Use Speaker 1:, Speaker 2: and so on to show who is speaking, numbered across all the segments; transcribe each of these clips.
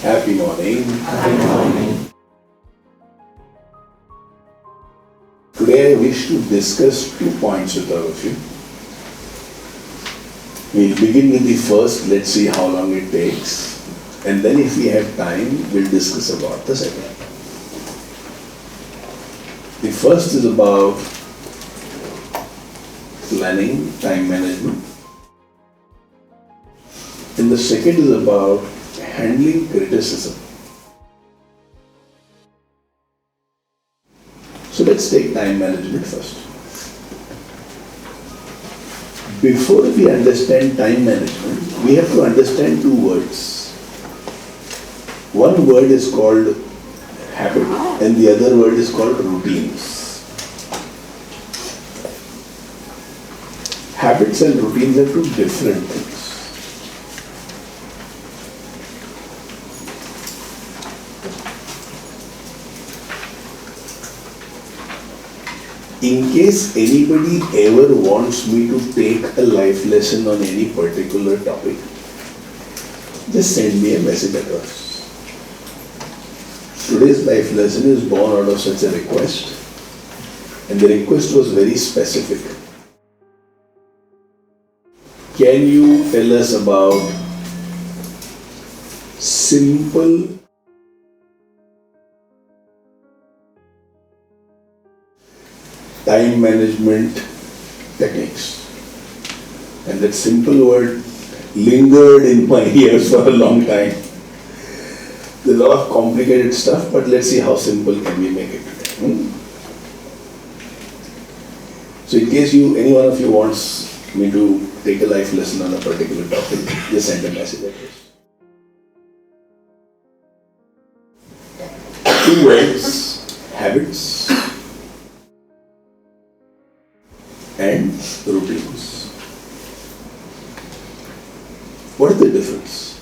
Speaker 1: Happy morning.
Speaker 2: Happy morning.
Speaker 1: Today I wish to discuss 2 points with all of you. We'll begin with the first, let's see how long it takes. And then if we have time, we'll discuss about the second. The first is about planning, time management. And the second is about handling criticism. So let's take time management first. Before we understand time management, we have to understand 2 words. One word is called habit and the other word is called routines. Habits and routines are 2 different things. In case anybody ever wants me to take a life lesson on any particular topic, just send me a message across. Today's life lesson is born out of such a request, and the request was very specific. Can you tell us about simple time management techniques? And that simple word lingered in my ears for a long time. There's a lot of complicated stuff, but let's see how simple can we make it today. So in case any one of you wants me to take a life lesson on a particular topic, just send a message across. 2 words, habits and routines. What is the difference?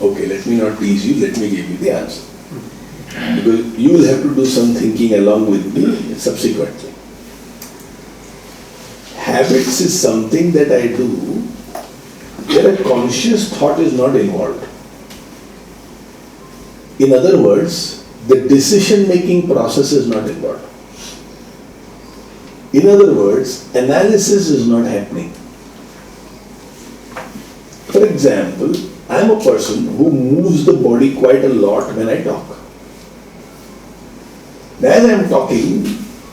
Speaker 1: Okay, let me not tease you, let me give you the answer. Because you will have to do some thinking along with me subsequently. Habits is something that I do where a conscious thought is not involved. In other words, the decision-making process is not involved. In other words, analysis is not happening. For example, I am a person who moves the body quite a lot when I talk. As I am talking,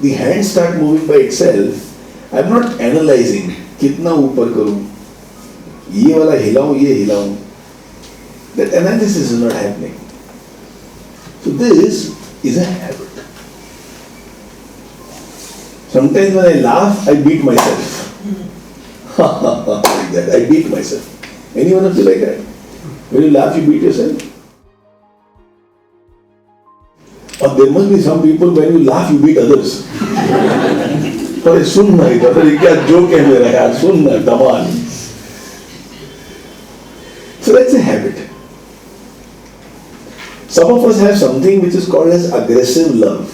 Speaker 1: the hands start moving by itself. I am not analyzing, kitna upar karu, ye wala hilaun, ye hilaun. That analysis is not happening. So this is a habit. Sometimes when I laugh, I beat myself. Like that, I beat myself. Any one of you like that? When you laugh, you beat yourself? Or there must be some people, when you laugh, you beat others. अरे सुन ना इधर, अरे क्या joke है मेरा यार, सुन ना धमाल. So that's a habit. Some of us have something which is called as aggressive love.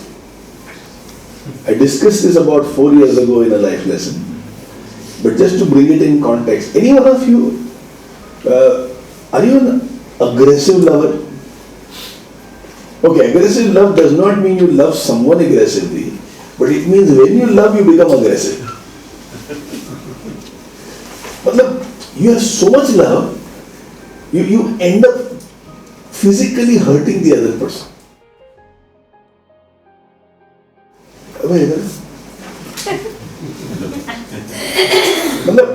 Speaker 1: I discussed this about 4 years ago in a life lesson. But just to bring it in context, any one of you, are you an aggressive lover? Okay, aggressive love does not mean you love someone aggressively, but it means when you love, you become aggressive. Matlab, you have so much love, you end up physically hurting the other person.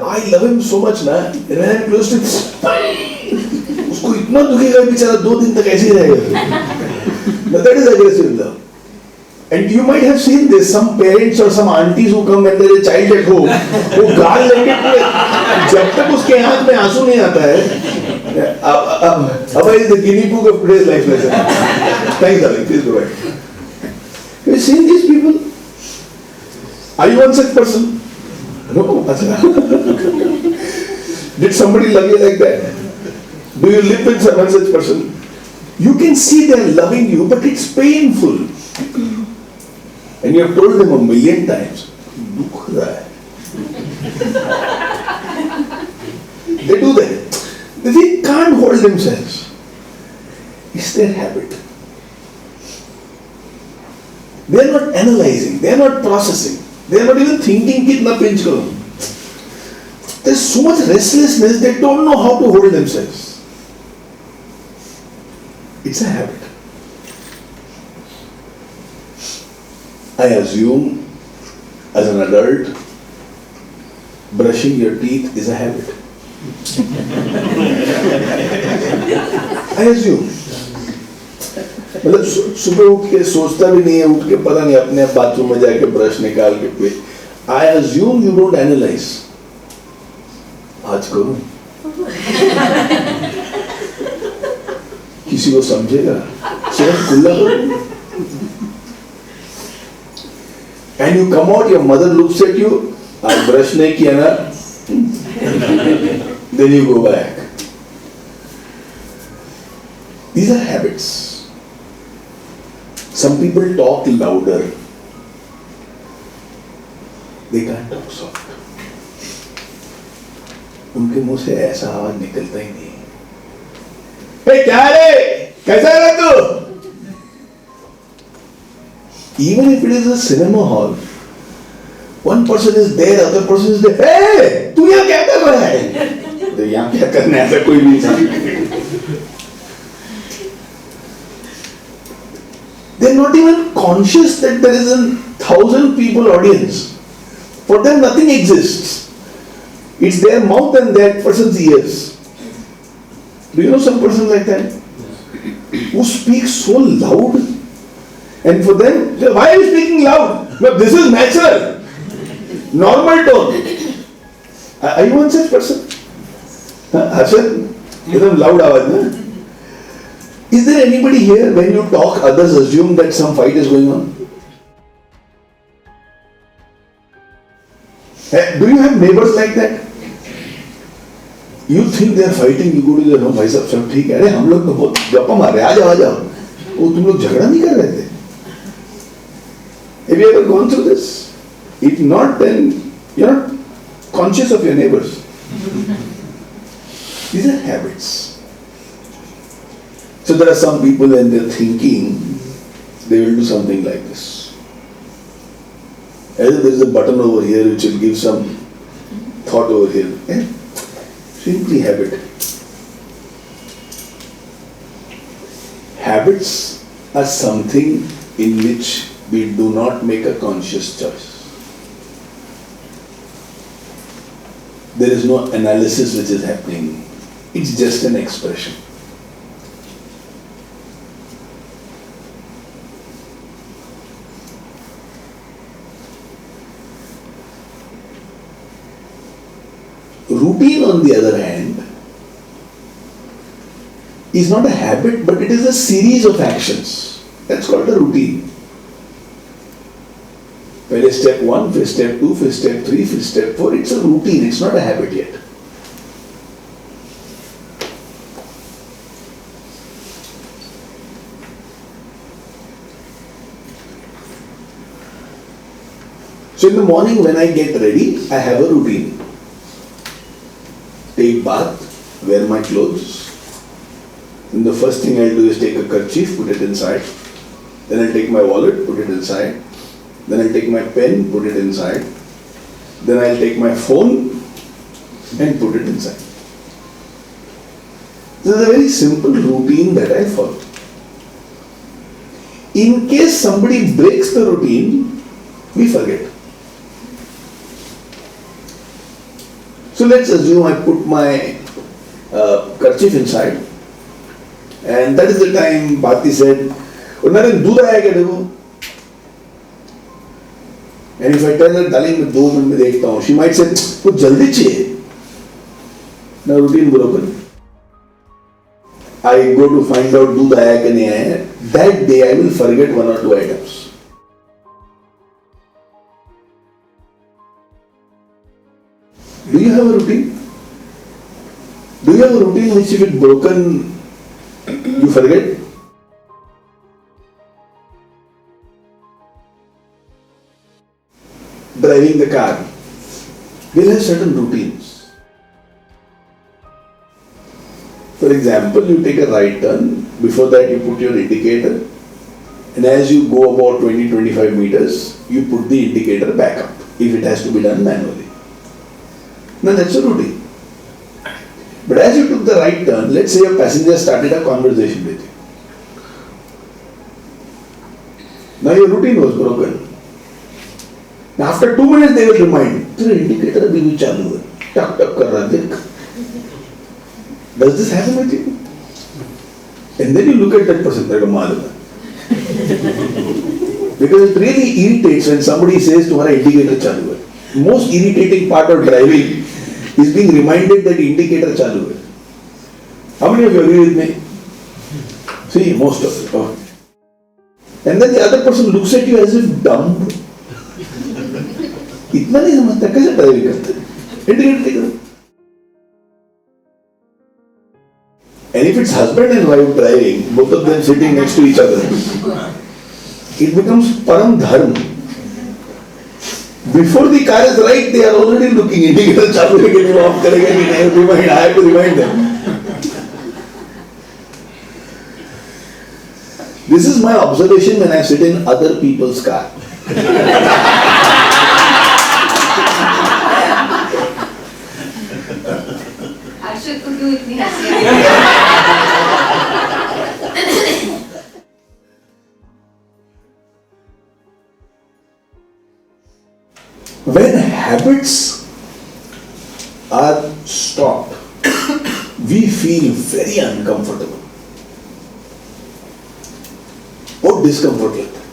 Speaker 1: I love him so much na, and when I'm close to him, उसको इतना दुखेगा बेचारा 2 दिन तक ऐसे ही रहेगा. But that is aggressive love. And you might have seen this, some parents or some aunties who come when there is a child at home, वो गाल लेंगे पूरे, जब तक उसके हाथ में आंसू नहीं आता है. Abhay is the guinea pig of today's life lesson. Thanks, darling. Please go ahead. Have you seen these people? Are you one such person? No. Did somebody love you like that? Do you live with one such person? You can see they are loving you, but it's painful. And you have told them 1,000,000 times, dukh raha hai. They do that. They can't hold themselves. It's their habit. They are not analyzing, they are not processing, they are not even thinking kitna pinch karo. There's so much restlessness, they don't know how to hold themselves. It's a habit. I assume, as an adult, brushing your teeth is a habit. I assume. मतलब सुबह उठ के सोचता भी नहीं है, उठ के पता नहीं अपने आप बाथरूम में जाके ब्रश निकाल के पे. I assume you don't analyze. आज करूं? किसी को समझेगा? सिर्फ खुला करूं? And you come out, your mother looks at you, आज ब्रश नहीं किया ना? Then you go back. These are habits. Some people talk louder. They can't talk soft. उनके मुंह से ऐसा आवाज निकलता ही नहीं. हे क्या रे? कैसा है तू? Even if it is a cinema hall, one person is there, other person is there. Hey, तू यहाँ क्या कर रहा है? तो यहाँ क्या करना है? ऐसा कोई भी नहीं. They're not even conscious that there is 1,000 people audience. For them, nothing exists. It's their mouth and that person's ears. Do you know some person like that? Who speaks so loud? And for them, why are you speaking loud? No, this is natural. Normal tone. Are you one such person? Harshan, एकदम loud आवाज ना? Is there anybody here when you talk, others assume that some fight is going on? Do you have neighbors like that? You think they are fighting, you go to their home, भाई साहब सब ठीक है, अरे हम लोग तो बहुत गप्पा मार रहे हैं, आ जाओ, वो तुम लोग झगड़ा नहीं कर रहे थे? Have you ever gone through this? If not, then you're not conscious of your neighbors. These are habits. So there are some people when they're thinking, they will do something like this. Either there is a button over here which will give some thought over here. Yeah? Simply habit. Habits are something in which we do not make a conscious choice. There is no analysis which is happening. It's just an expression. Routine, on the other hand, is not a habit, but it is a series of actions. That's called a routine. When step 1, फिर step 2, फिर step 3, फिर step 4, it's a routine, it's not a habit yet. So in the morning when I get ready, I have a routine. Take bath, wear my clothes. And the first thing I'll do is take a kerchief, put it inside. Then I'll take my wallet, put it inside. Then I'll take my pen, put it inside. Then I'll take my phone and put it inside. This is a very simple routine that I follow. In case somebody breaks the routine, we forget. So let's assume I put my kerchief inside, and that is the time Bharti said, "Naren, दूध आया क्या देखो?" And if I tell her, "Darling, मैं 2 minute में देखता हूँ," she might say, "कुछ जल्दी चाहिए." Now routine broken. I go to find out दूध आया क्या नहीं आया. That day I will forget 1 or 2 items. Do you have a routine? Do you have a routine which if it's broken, you forget? Driving the car, we'll have certain routines. For example, you take a right turn, before that you put your indicator, and as you go about 20-25 meters, you put the indicator back up, if it has to be done manually. Now that's a routine. But as you took the right turn, let's say a passenger started a conversation with you. Now your routine was broken. Now after 2 minutes they will remind, "Tera indicator abhi bhi chalu hai. Tuck tuck kar raha dekh." Does this happen with you? And then you look at that person, like a madam. Because it really irritates when somebody says tumhara indicator chalu hai. Most irritating part of driving is being reminded that indicator chalu hai. How many of you agree with me? See, most of you. Oh. And then the other person looks at you as if dumb. इतना नहीं समझता कैसे driving करते indicator देखो. And if it's husband and wife driving, both of them sitting next to each other, it becomes param dharma. Before the car is right, they are already looking indicator chalu hai ki off karega ki nahi. I have to remind them. This is my observation when I sit in other people's car. When habits are stopped, we feel very uncomfortable or discomfort like that.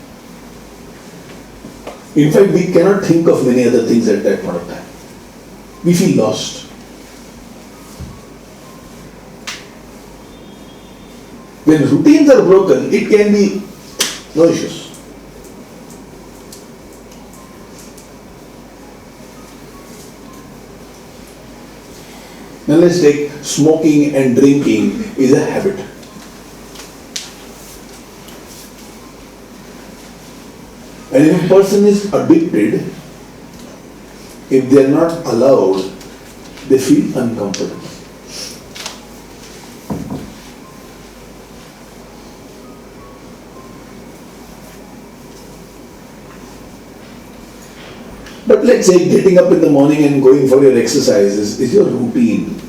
Speaker 1: In fact, we cannot think of many other things at that point of time. We feel lost. When routines are broken, it can be no issues. Now let's take smoking and drinking is a habit. And if a person is addicted, if they are not allowed, they feel uncomfortable. But let's say getting up in the morning and going for your exercises is your routine.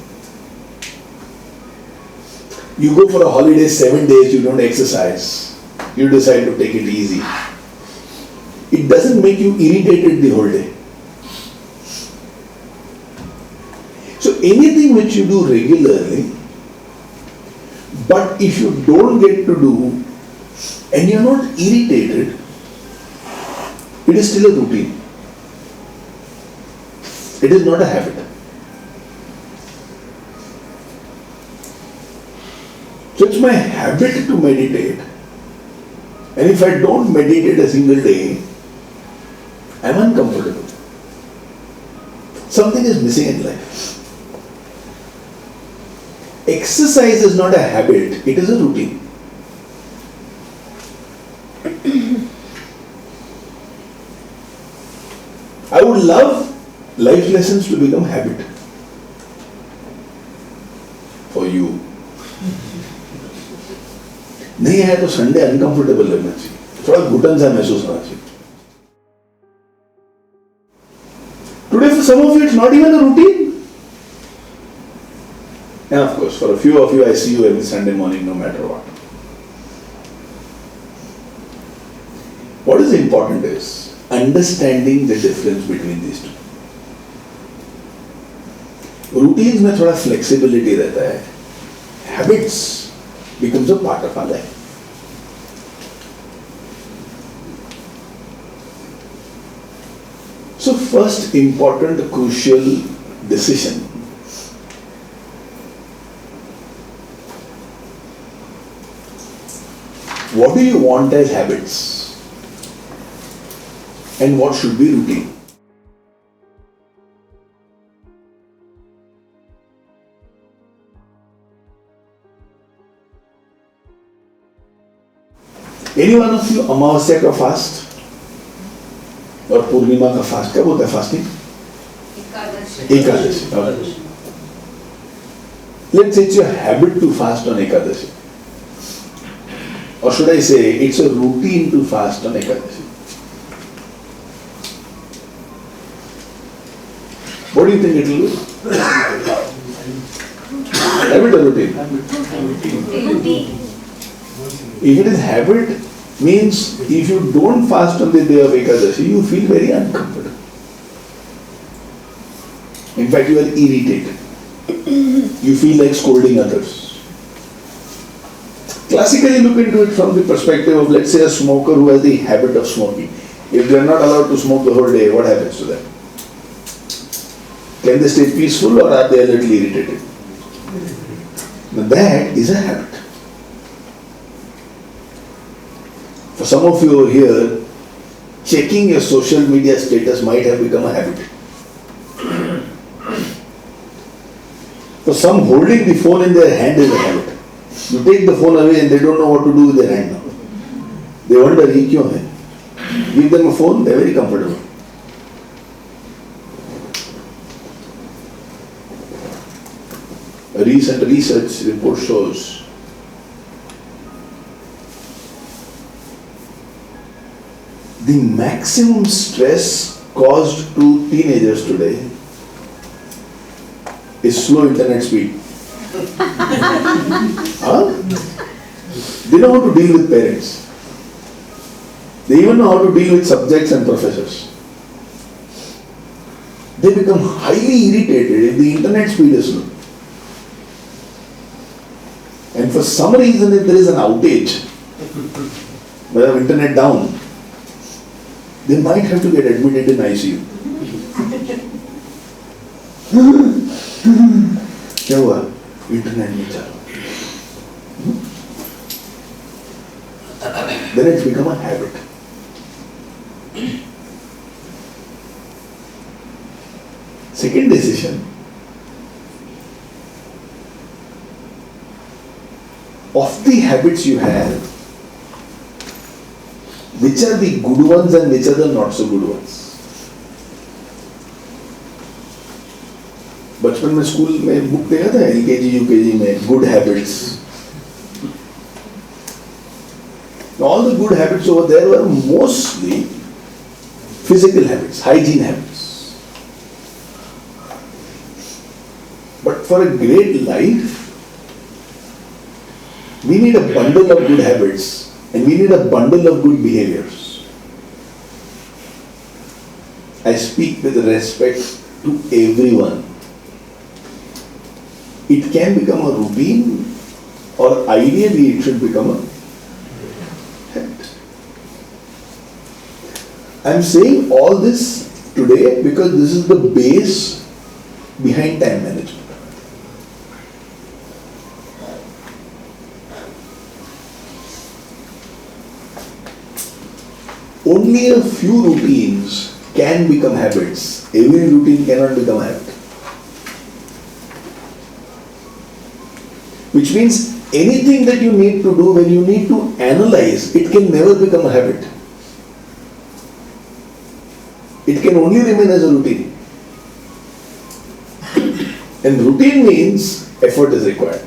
Speaker 1: You go for a holiday 7 days, you don't exercise. You decide to take it easy. It doesn't make you irritated the whole day. So anything which you do regularly, but if you don't get to do and you're not irritated, it is still a routine. It is not a habit. So it's my habit to meditate. And if I don't meditate a single day, I'm uncomfortable. Something is missing in life. Exercise is not a habit, it is a routine. I would love life lessons to become habit for you. नहीं है तो Sunday uncomfortable लगना चाहिए, थोड़ा घुटन सा महसूस होना चाहिए. Today for some of you it's not even a routine. And of course for a few of you I see you every Sunday morning no matter what. What is important is understanding the difference between these two. Routines में थोड़ा flexibility रहता है. Habits becomes a part of our life. So first important crucial decision. What do you want as habits? And what should be routine? Any one of you अमावस्या का fast और पूर्णिमा का fast क्या बोलते हैं fasting? Ekadashi. Let's say it's your habit to fast on Ekadashi. Or should I say, it's a routine to fast on Ekadashi. What do you think it will be? Habit or routine? If it is habit, means if you don't fast on the day of Ekadashi, you feel very uncomfortable. In fact, you are irritated. You feel like scolding others. Classically, look into it from the perspective of, let's say, a smoker who has the habit of smoking. If they are not allowed to smoke the whole day, what happens to them? Can they stay peaceful or are they a little irritated? Now that is a habit. For some of you here, checking your social media status might have become a habit. For some, holding the phone in their hand is a habit. You take the phone away and they don't know what to do with their hand now. They wonder, "Ye kyun hai?" Give them a phone, they are very comfortable. A recent research report shows the maximum stress caused to teenagers today is slow internet speed. Huh? They know how to deal with parents. They even know how to deal with subjects and professors. They become highly irritated if the internet speed is slow. And for some reason, if there is an outage, whether internet down, they might have to get admitted in ICU. क्या हुआ? Internet नहीं चल रहा. Then it's become a habit. Second decision, of the habits you have, which are the good ones and which are the not so good ones. बचपन में school में book देखा था LKG UKG में good habits. All the good habits over there were mostly physical habits, hygiene habits. But for a great life, we need a bundle of good habits and we need a bundle of good behaviors. I speak with respect to everyone. It can become a routine, or ideally it should become a habit. I am saying all this today because this is the base behind time management. Only a few routines can become habits. Every routine cannot become a habit. Which means anything that you need to do, when you need to analyze, it can never become a habit. It can only remain as a routine. And routine means effort is required.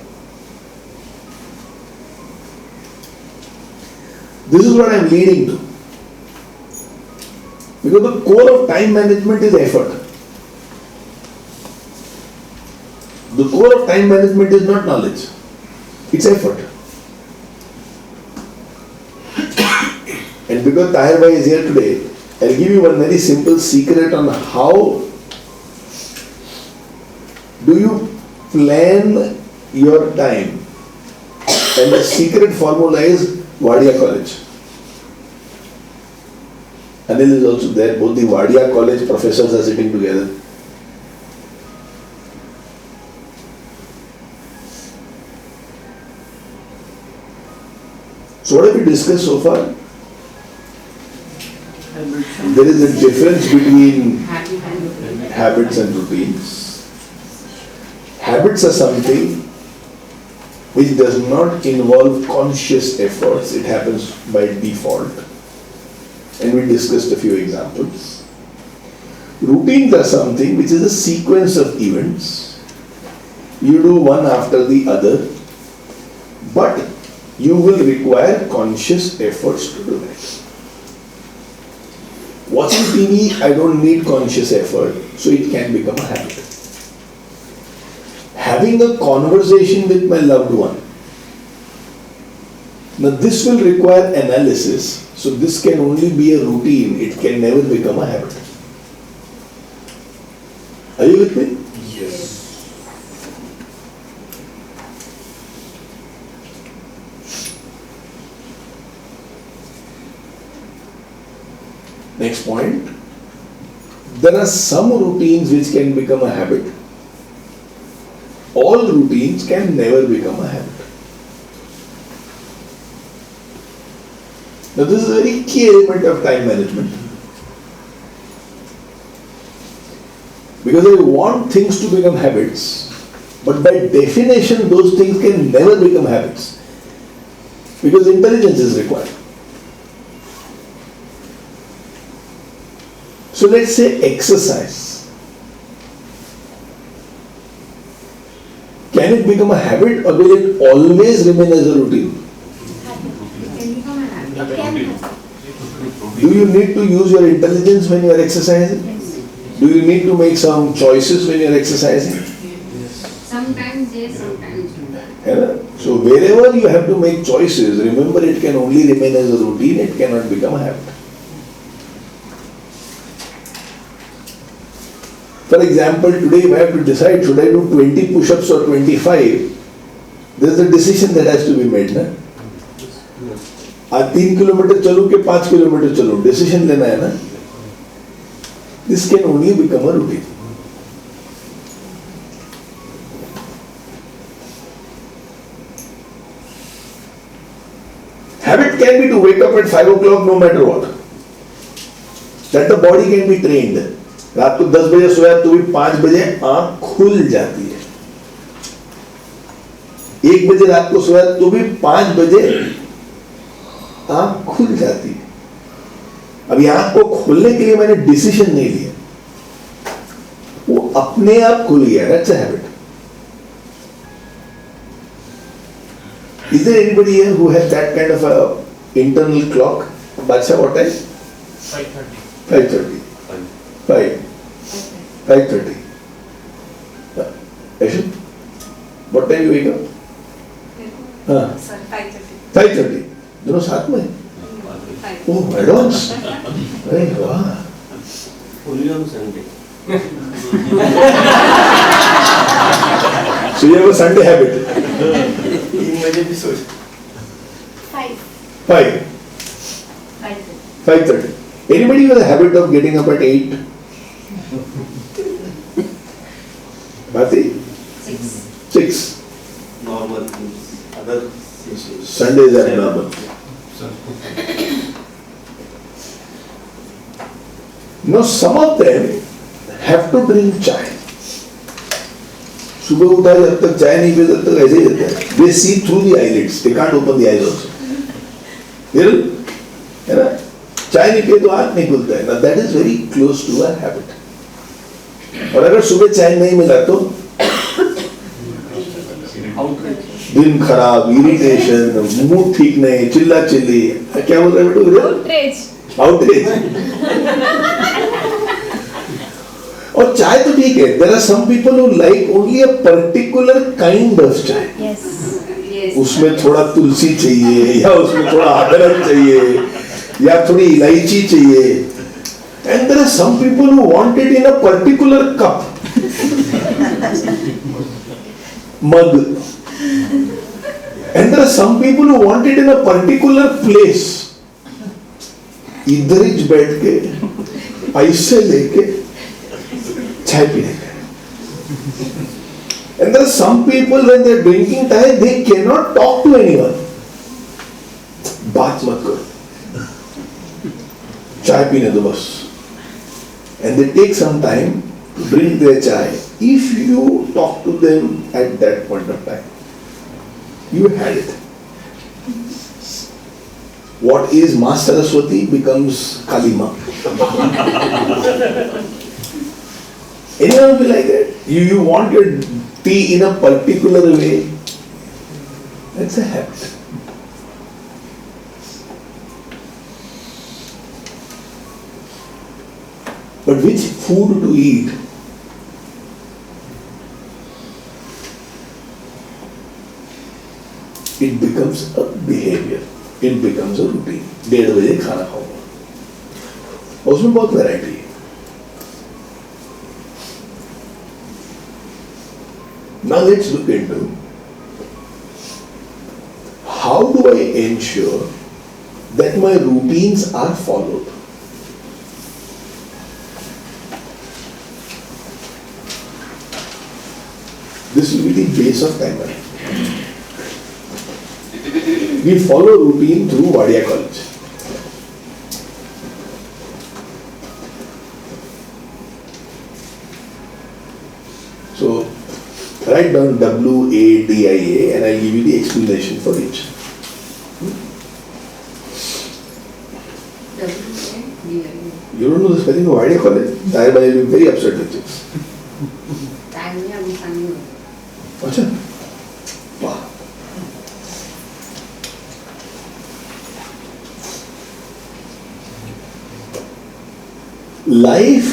Speaker 1: This is what I am leading to. Because the core of time management is effort. The core of time management is not knowledge. It's effort. And because Tahir Bhai is here today, I'll give you one very simple secret on how do you plan your time. And the secret formula is WADIA College. Anil is also there. Both the WADIA College professors are sitting together. So what have we discussed so far? There is a difference between habits and routines. Habits are something which does not involve conscious efforts. It happens by default. And we discussed a few examples. Routines are something which is a sequence of events You do one after the other, but you will require conscious efforts to do it. Watching TV, I don't need conscious effort, so it can become a habit. Having a conversation with my loved one, now this will require analysis, so this can only be a routine, it can never become a habit. Are you with me?
Speaker 2: Yes.
Speaker 1: Next point, there are some routines which can become a habit. All routines can never become a habit. Now this is a very key element of time management. Because I want things to become habits, but by definition those things can never become habits. Because intelligence is required. So let's say exercise. Can it become a habit or will it always remain as a routine? Do you need to use your intelligence when you are exercising? Do you need to make some choices when you are exercising?
Speaker 3: Sometimes yes, sometimes no.
Speaker 1: Yeah? So wherever you have to make choices, remember it can only remain as a routine, it cannot become a habit. For example, today if I have to decide, should I do 20 push-ups or 25, there is a decision that has to be made. Na? आज 3 kilometre चलूं कि 5 kilometre चलूं, decision लेना है ना? This can only become a routine. Habit can be to wake up at 5 o'clock no matter what. That the body can be trained. रात को 10 बजे सोया तो भी 5 बजे आंख खुल जाती है. 1 बजे रात को सोया तो भी 5 बजे आंख खुल जाती है. अभी आंख को खोलने के लिए मैंने डिसीजन नहीं लिया, वो अपने आप खुल गया. That's a habit. Is there anybody here who has that kind of a internal clock? Bacha, what time? 5:30. 5:30. 5:30. Ashin, what time you wake up? हाँ. 5:30. दोनों साथ में? Oh, advance. अरे वाह.
Speaker 2: Only on Sunday.
Speaker 1: So you have a Sunday habit.
Speaker 2: 3 बजे भी सो.
Speaker 1: 5:30. Anybody with a habit of getting up at 8? Bhati? 6.
Speaker 2: Normal. Other
Speaker 1: Sundays are normal. Now some of them have to drink chai. सुबह उठा जब तक चाय नहीं पीते तब तक ऐसे ही रहता है. They see through the eyelids. They can't open the eyes also. है ना? चाय नहीं पिए तो आँख नहीं खुलता है. Now that is very close to a habit. और अगर सुबह चाय नहीं मिला तो दिन खराब, इरिटेशन, मूड ठीक नहीं, चिल्ला चिल्ली, क्या बोल रहे बेटू? आउटरीच. और चाय तो ठीक है. There are some people who like only a particular kind of चाय.
Speaker 3: Yes.
Speaker 1: उसमें थोड़ा तुलसी चाहिए, या उसमें थोड़ा अदरक चाहिए, या थोड़ी इलायची चाहिए. And there are some people who want it in a particular cup, mug. And there are some people who want it in a particular place. इधर ही बैठ के पैसे लेके चाय पीने का. And there are some people when they are drinking chai, they cannot talk to anyone. बात मत करो, चाय पीने दो बस. And they take some time to drink their chai. If you talk to them at that point of time, you had it. What is Ma Saraswati becomes Kalima. Anyone will be like that? You want your tea in a particular way. That's a habit. But which food to eat? It becomes a behavior. It becomes a routine. 1:30 बजे खाना खाऊंगा. उसमें बहुत variety है. Now let's look into how do I ensure that my routines are followed. This will be the base of time management. We follow routine through WADIA college. So write down WADIA and I'll give you the explanation for each. You don't know the spelling of WADIA college? I will be very upset with you. अच्छा वाह. Life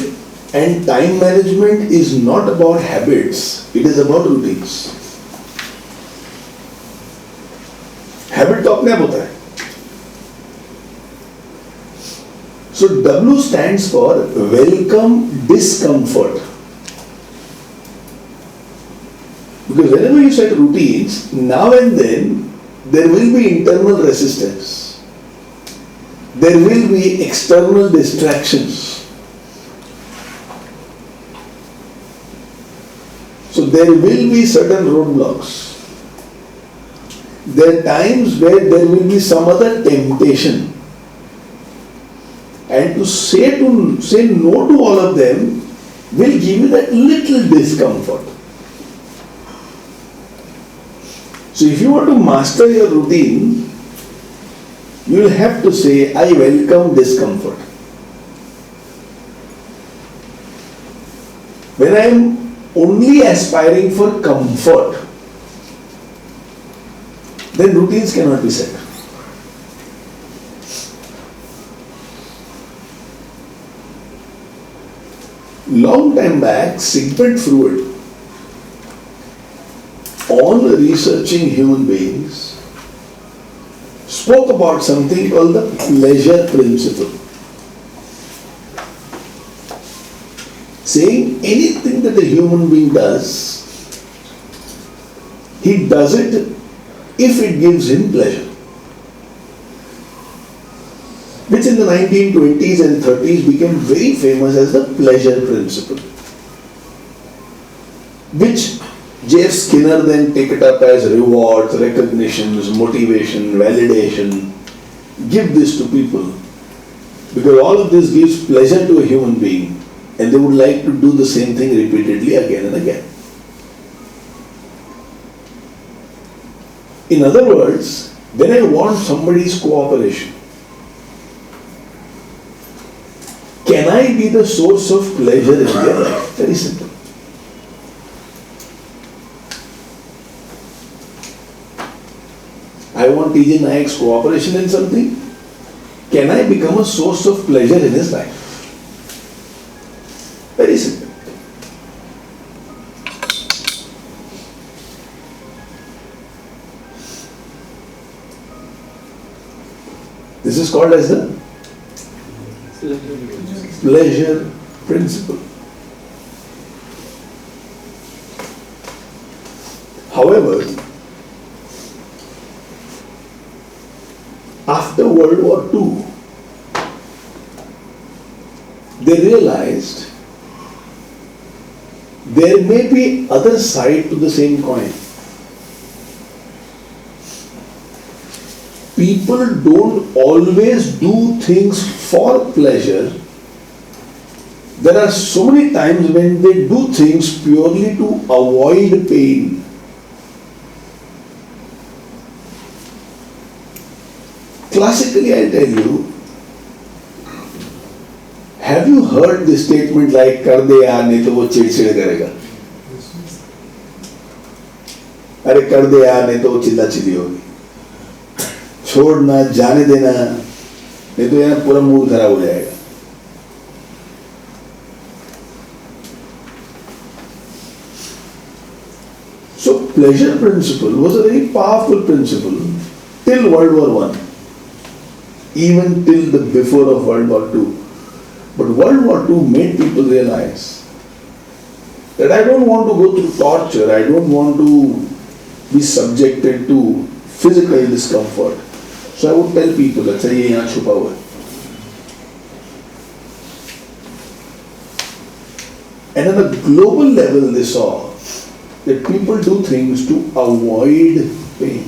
Speaker 1: and time management is not about habits, it is about routines. Habit तो अपने आप होता है. So W stands for welcome discomfort. Because whenever you set routines, now and then there will be internal resistance. There will be external distractions. So there will be certain roadblocks. There are times where there will be some other temptation. And to say no to all of them will give you that little discomfort. So if you want to master your routine, you will have to say, I welcome discomfort. When I am only aspiring for comfort, then routines cannot be set. Long time back, Sigmund Freud, on researching human beings, spoke about something called the pleasure principle. Saying anything that a human being does, he does it if it gives him pleasure. Which in the 1920s and 30s became very famous as the pleasure principle. Which J.F. Skinner then take it up as rewards, recognitions, motivation, validation. Give this to people. Because all of this gives pleasure to a human being and they would like to do the same thing repeatedly again and again. In other words, when I want somebody's cooperation, can I be the source of pleasure in their life? Very simple. I want TJ Naik's cooperation in something. Can I become a source of pleasure in his life? Very simple. This is called as the pleasure principle. However, after World War II, they realized there may be other side to the same coin. People don't always do things for pleasure. There are so many times when they do things purely to avoid pain. Classically, I'll tell you, have you heard the statement like, कर दे यार नहीं तो वो चिड़चिड़ करेगा? अरे कर दे यार, नहीं तो वो चिल्ला चिल्ली होगी, छोड़ना, जाने देना, नहीं तो यार पूरा मूड खराब हो जाएगा. So pleasure principle was a very powerful principle till World War One, even till the before of World War Two. But World War Two made people realize that I don't want to go through torture, I don't want to be subjected to physical discomfort. So I would tell people, अच्छा ये यहाँ छुपा हुआ है. And on a global level they saw that people do things to avoid pain.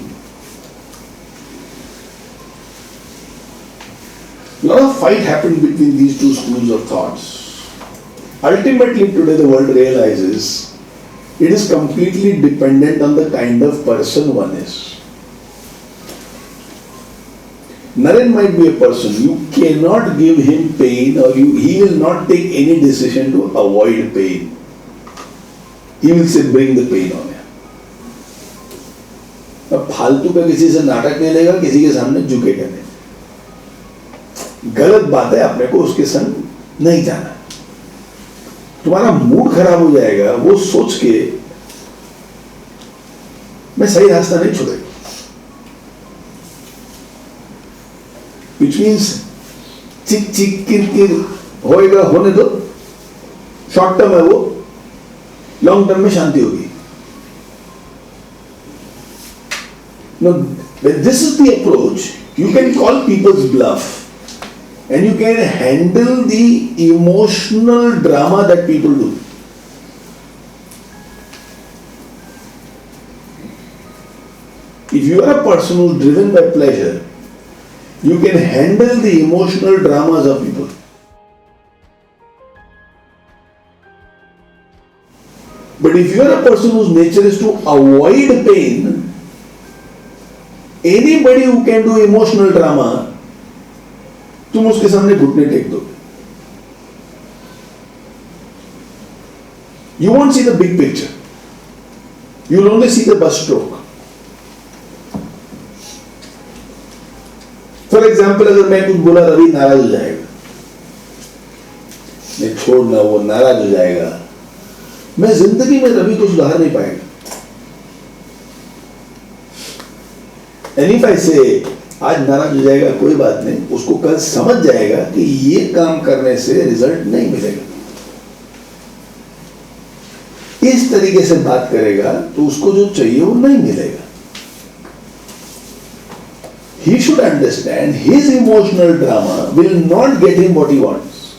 Speaker 1: A lot of fight happened between these two schools of thoughts. Ultimately today the world realizes it is completely dependent on the kind of person one is. Naren might be a person, you cannot give him pain or he will not take any decision to avoid pain. He will say bring the pain on him. अब फालतू का किसी से नाटक नहीं लेगा, किसी के सामने झुकेगा नहीं. गलत बात है, अपने को उसके संग नहीं जाना. तुम्हारा मूड खराब हो जाएगा वो सोच के मैं सही रास्ता नहीं छोड़ेगा. Which means चिक चिक किर होएगा, होने दो, शॉर्ट टर्म है वो, लॉन्ग टर्म में शांति होगी. Now, when this is the approach, you can call people's bluff and you can handle the emotional drama that people do. If you are a person who is driven by pleasure, you can handle the emotional dramas of people. But if you are a person whose nature is to avoid pain, anybody who can do emotional drama, तुम उसके सामने घुटने take दो. You won't see the big picture. You will only see the bus stroke. For example, अगर मैं कुछ बोला रवि नाराज हो जाएगा, मैं छोड़ना, वो नाराज हो जाएगा, मैं जिंदगी में रवि को सुधार नहीं पाएगा. And if I say आज नाराज हो जाएगा, कोई बात नहीं, उसको कल समझ जाएगा कि ये काम करने से रिजल्ट नहीं मिलेगा, इस तरीके से बात करेगा तो उसको जो चाहिए वो नहीं मिलेगा. He should understand his emotional drama will not get him what he wants.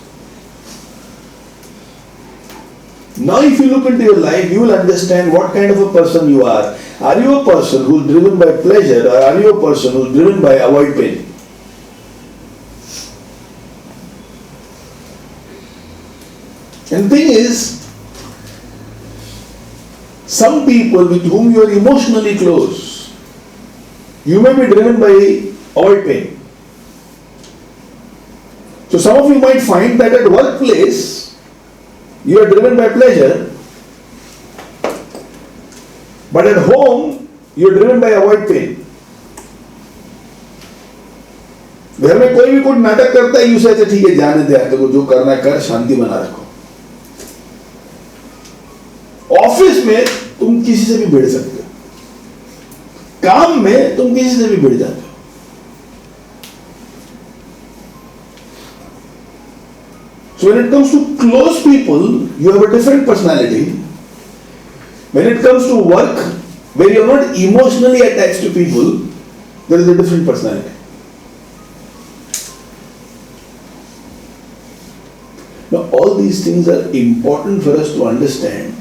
Speaker 1: Now if you look into your life, you will understand what kind of a person you are. Are you a person who is driven by pleasure, or are you a person who is driven by avoid pain? And the thing is, some people with whom you are emotionally close, you may be driven by avoid pain. So some of you might find that at workplace, you are driven by pleasure, but at home, you are driven by avoid pain. घर में कोई भी कुछ नाटक करता है, you से अच्छा ठीक है जाने दे, तेरे को जो करना है कर, शांति बना रखो. ऑफिस में तुम किसी से भी भिड़ सकते हो, काम में तुम किसी से भी भिड़ जाते हो. So when it comes to close people, you have a different personality. When it comes to work, where you are not emotionally attached to people, there is a different personality. Now all these things are important for us to understand.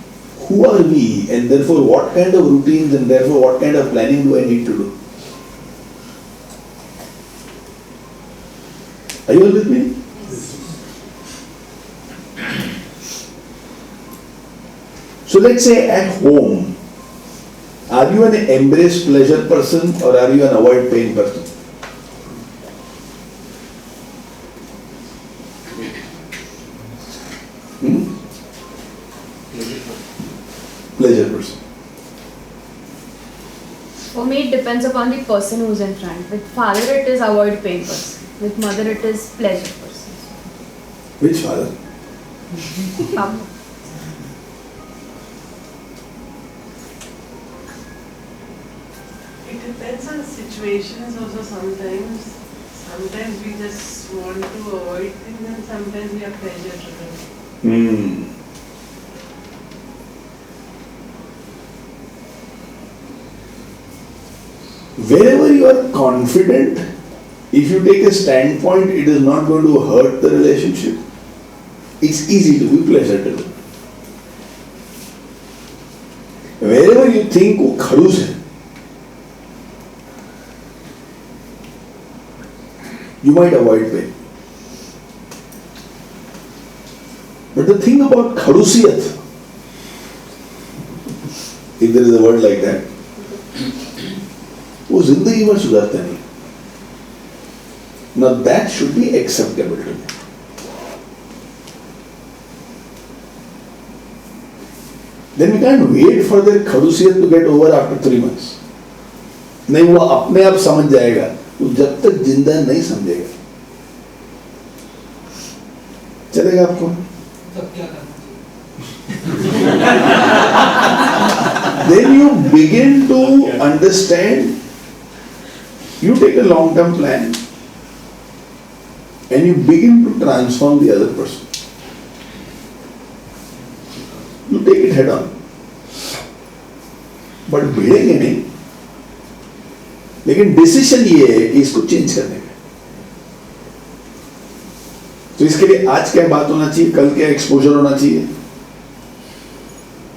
Speaker 1: Who are we, and therefore what kind of routines and therefore what kind of planning do I need to do? Are you all with me? So let's say at home, are you an embrace pleasure person or are you an avoid pain person? Pleasure person.
Speaker 3: For me, it depends upon the person who's in front. With father, it is avoid pain person. With mother, it is pleasure person.
Speaker 1: Which father?
Speaker 3: Papa.
Speaker 4: It depends on situations also sometimes. Sometimes we just want to avoid things and sometimes we are pleasure driven.
Speaker 1: Wherever you are confident, if you take a standpoint, it is not going to hurt the relationship. It's easy to be pleasure driven. Wherever you think वो खड़ूस है, you might avoid pain. But the thing about खड़ूसियत, if there is a word like that, वो जिंदगी में सुधरता नहीं. Now that should be acceptable to me. Then we can't wait for their खड़ूसियत to get over after 3 months. नहीं, वो अपने आप समझ जाएगा. वो जब तक जिंदा नहीं समझेगा, चलेगा आपको?
Speaker 5: तब क्या करना चाहिए?
Speaker 1: Then you begin to understand. You take a long-term plan and you begin to transform the other person. You take it head on. But भिड़ेंगे नहीं. लेकिन डिसीजन ये है कि इसको चेंज करने का. तो इसके लिए आज क्या बात होना चाहिए, कल क्या एक्सपोजर होना चाहिए.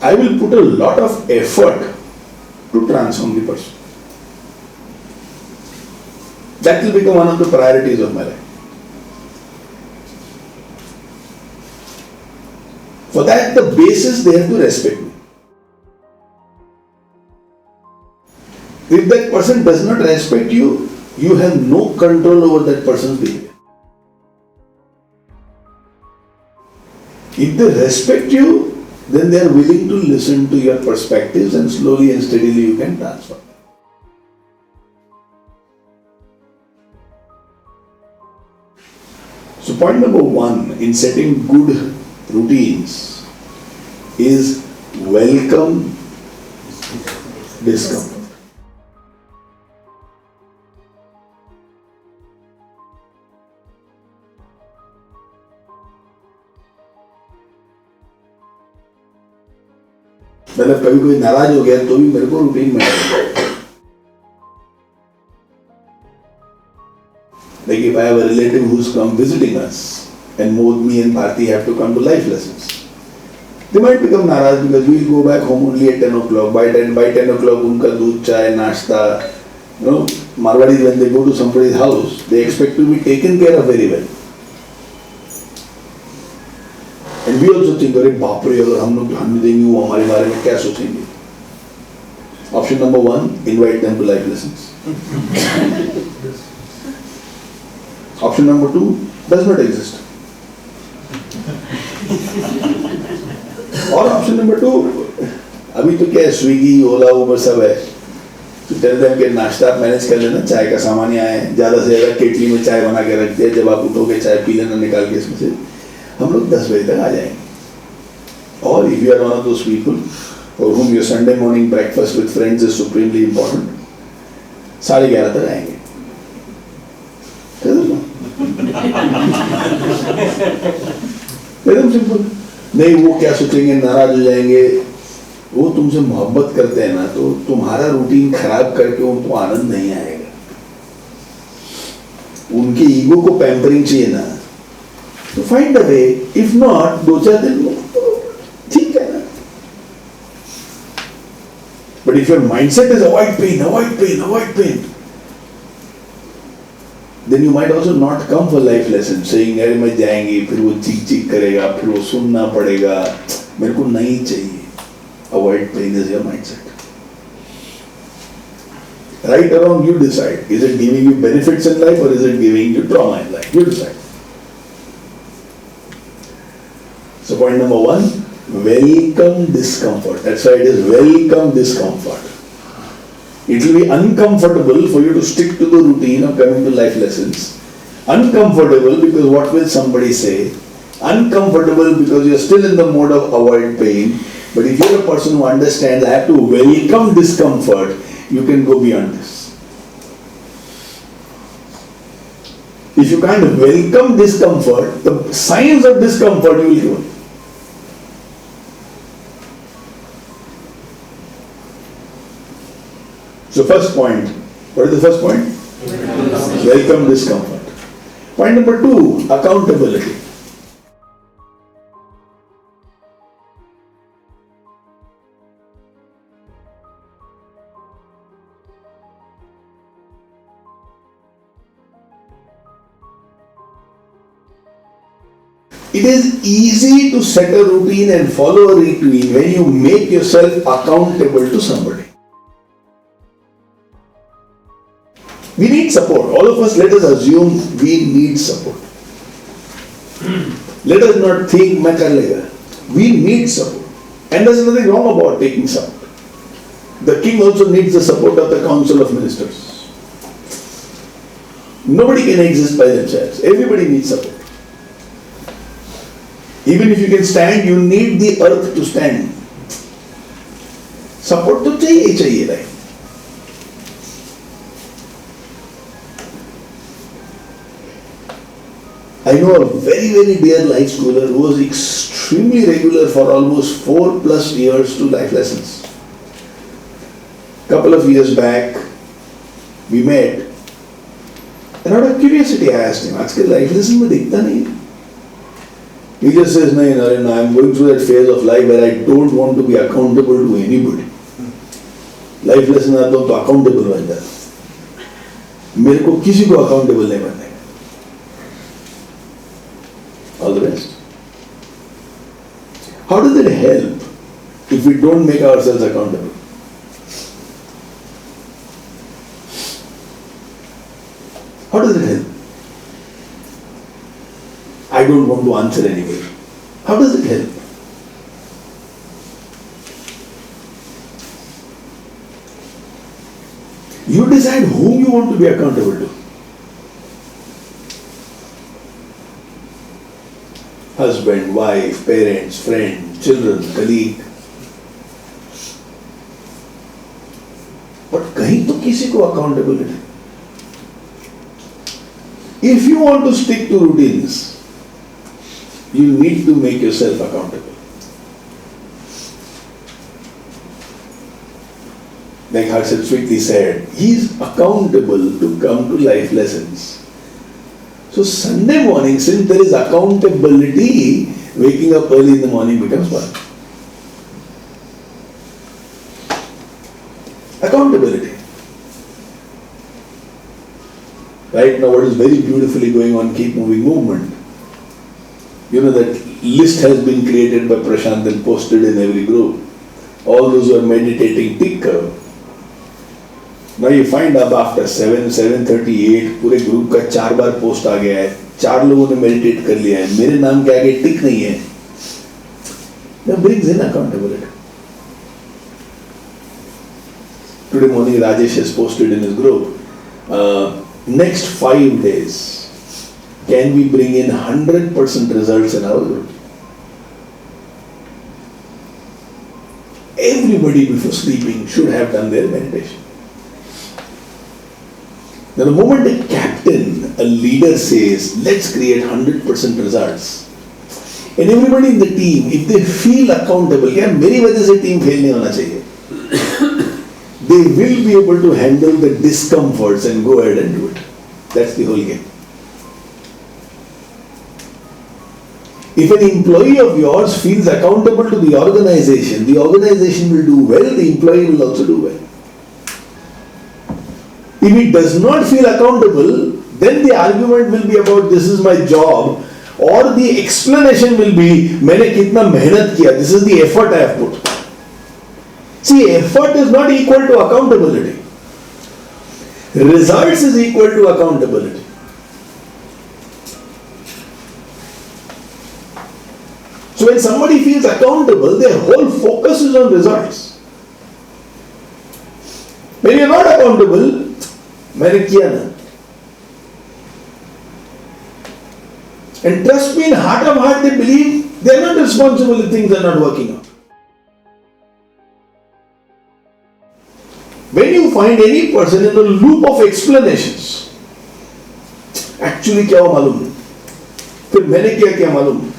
Speaker 1: I will put a lot of effort to transform the person. That will become one of the priorities of my life. For that, the basis they have to respect me. If that person does not respect you, you have no control over that person's behavior. If they respect you, then they are willing to listen to your perspectives and slowly and steadily you can transform. So point number 1 in setting good routines is welcome discomfort. मतलब कभी कोई नाराज हो गया तो भी मेरे को रूटीन में like if I have a relative who's come visiting us and both me and Bharti have to come to life lessons, they might become naraz because we will go back home only at 10 o'clock. By 10 o'clock उनका दूध चाय नाश्ता, you know, Marwadis when they go to somebody's house they expect to be taken care of very well. And we also think, अरे बाप रे अगर हम लोग ध्यान नहीं देंगे वो हमारे बारे में क्या सोचेंगे. Option number 1, invite them to life lessons. Option number 2 does not exist. और option number 2, अभी तो क्या है, स्विगी ओला उबर सब है. तो tell them कि नाश्ता आप मैनेज कर लेना, चाय का सामान यहाँ है, ज़्यादा से ज़्यादा केटली में चाय बना के रख दिया, जब आप उठोगे चाय पी लेना निकाल के इसमें से. हम लोग 10 बजे तक आ जाएंगे. Or if you are one of those people for whom your Sunday morning breakfast with friends is supremely important, 11:30 तक आएंगे. एकदम सिंपल. नहीं वो क्या सोचेंगे, नाराज हो जाएंगे. वो तुमसे मोहब्बत करते हैं ना, तो तुम्हारा रूटीन खराब करके उनको आनंद नहीं आएगा. उनके ईगो को पैम्परिंग चाहिए ना, तो find a way. If not 2-4 दिन ठीक है ना. But if your mindset is avoid pen, then you might also not come for life lessons saying अरे मैं जाएंगे, फिर वो चीख करेगा, फिर वो सुनना पड़ेगा, मेरे को नहीं चाहिए. Avoid pain is your mindset. Right or wrong, you decide. Is it giving you benefits in life or is it giving you trauma in life? You decide. So point number 1, welcome discomfort. That's why it is welcome discomfort. It will be uncomfortable for you to stick to the routine of coming to life lessons. Uncomfortable because what will somebody say? Uncomfortable because you're still in the mode of avoid pain. But if you're a person who understands I have to welcome discomfort, you can go beyond this. If you can't welcome discomfort, the signs of discomfort you will give up. So first point, what is the first point? Welcome discomfort. Point number 2, accountability. It is easy to set a routine and follow a routine when you make yourself accountable to somebody. We need support. All of us, let us assume we need support. Let us not think, "Main kar lega." We need support. And there's nothing wrong about taking support. The king also needs the support of the council of ministers. Nobody can exist by themselves. Everybody needs support. Even if you can stand, you need the earth to stand. Support to chahiye life. I know a very, very dear life schooler who was extremely regular for almost 4+ years to life lessons. Couple of years back, we met, and out of curiosity I asked him, "Aajkal life lesson mein dikhta nahi hai." He just says, "No, I'm going through that phase of life where I don't want to be accountable to anybody. Life lesson आता हूँ तो accountable बन जाता, मेरे को किसी को accountable नहीं बनना है." All the best. How does it help if we don't make ourselves accountable? How does it help? I don't want to answer anywhere. How does it help? You decide whom you want to be accountable to. Husband, wife, parents, friend, children, colleague. But कहीं तो किसी को accountability. If you want to stick to routines, you need to make yourself accountable. Like Harshad Sweetly said, he is accountable to come to life lessons. So Sunday morning, since there is accountability, waking up early in the morning becomes fun. Accountability. Right now, what is very beautifully going on, Keep Moving movement. You know that list has been created by Prashant and posted in every group. All those who are meditating, tick karo. Now you find up after 7:38 पूरे group का 4 बार post आ गया है, 4 लोगों ने meditate कर लिया है, मेरे नाम के आगे टिक नहीं है. That brings in accountability. Today morning Rajesh has posted in his group, next 5 days, can we bring in 100% results in our group? Everybody before sleeping should have done their meditation. Now the moment a captain, a leader says, let's create 100% results, and everybody in the team, if they feel accountable, यार मेरी वजह से team fail नहीं होना चाहिए, they will be able to handle the discomforts and go ahead and do it. That's the whole game. If an employee of yours feels accountable to the organization will do well, the employee will also do well. If he does not feel accountable, then the argument will be about this is my job, or the explanation will be मैंने कितना मेहनत किया, this is the effort I have put. See, effort is not equal to accountability. Results is equal to accountability. So when somebody feels accountable, their whole focus is on results. When you're not accountable, मैंने किया ना. And trust me, in heart of heart, they believe they're not responsible if things are not working out. When you find any person in a loop of explanations, actually क्या हुआ मालूम नहीं, फिर मैंने क्या मालूम नहीं.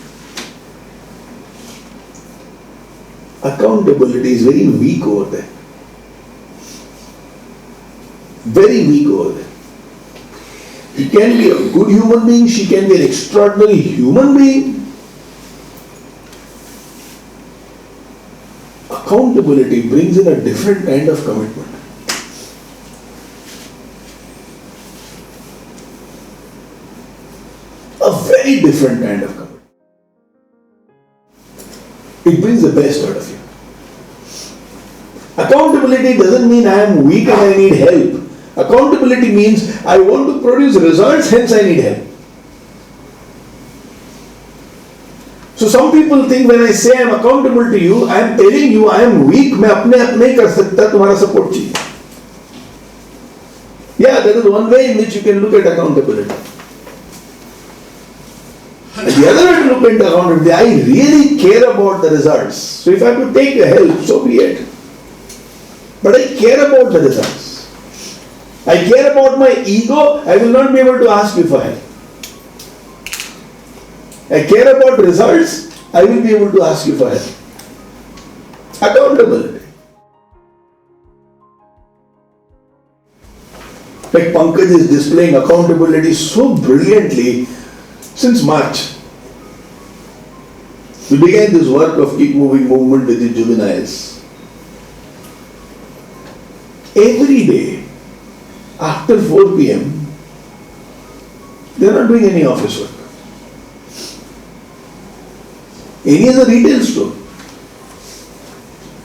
Speaker 1: Accountability is very weak over there. Very weak over there. He can be a good human being, she can be an extraordinary human being. Accountability brings in a different kind of commitment. A very different kind of commitment. It brings the best out of you. Accountability doesn't mean I am weak and I need help. Accountability means I want to produce results, hence I need help. So some people think when I say I am accountable to you, I am telling you I am weak, मैं अपने आप नहीं कर सकता, तुम्हारा support चाहिए. Yeah, that is one way in which you can look at accountability. And the other way to look at accountability, I really care about the results. So if I have to take your help, so be it. But I care about the results. I care about my ego, I will not be able to ask you for help. I care about results, I will be able to ask you for help. Accountability. Like Pankaj is displaying accountability so brilliantly since March. We began this work of Keep Moving movement with the juveniles. Every day, after 4 p.m., they are not doing any office work. Any is a retail store.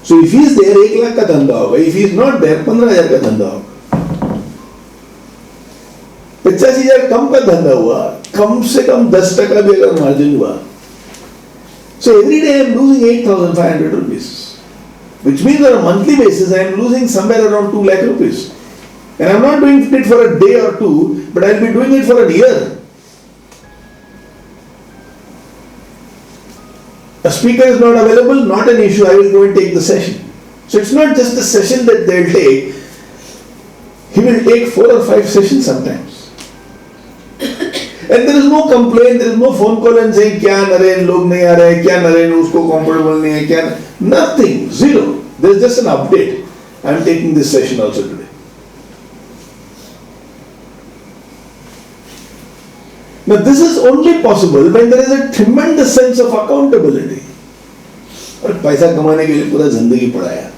Speaker 1: So if he is there, 1 lakh का धंधा होगा. If he is not there, 15,000 का धंधा होगा. 85,000 कम का धंधा हुआ, कम से कम 10% भी अगर मार्जिन हुआ. So every day I am losing 8,500 rupees. Which means on a monthly basis I am losing somewhere around 2 lakh rupees. And I am not doing it for a day or two, but I will be doing it for a year. A speaker is not available, not an issue, I will go and take the session. So it's not just the session that they will take, he will take 4 or 5 sessions sometimes. And there is no complaint, there is no phone call and saying, kya Naren, log nahi aa rahe, kya Naren, usko comfortable nahi hai, kya, nothing, zero. There is just an update. I am taking this session also today. Now this is only possible when there is a tremendous sense of accountability. और पैसा कमाने के लिए पूरा जिंदगी पढ़ाया.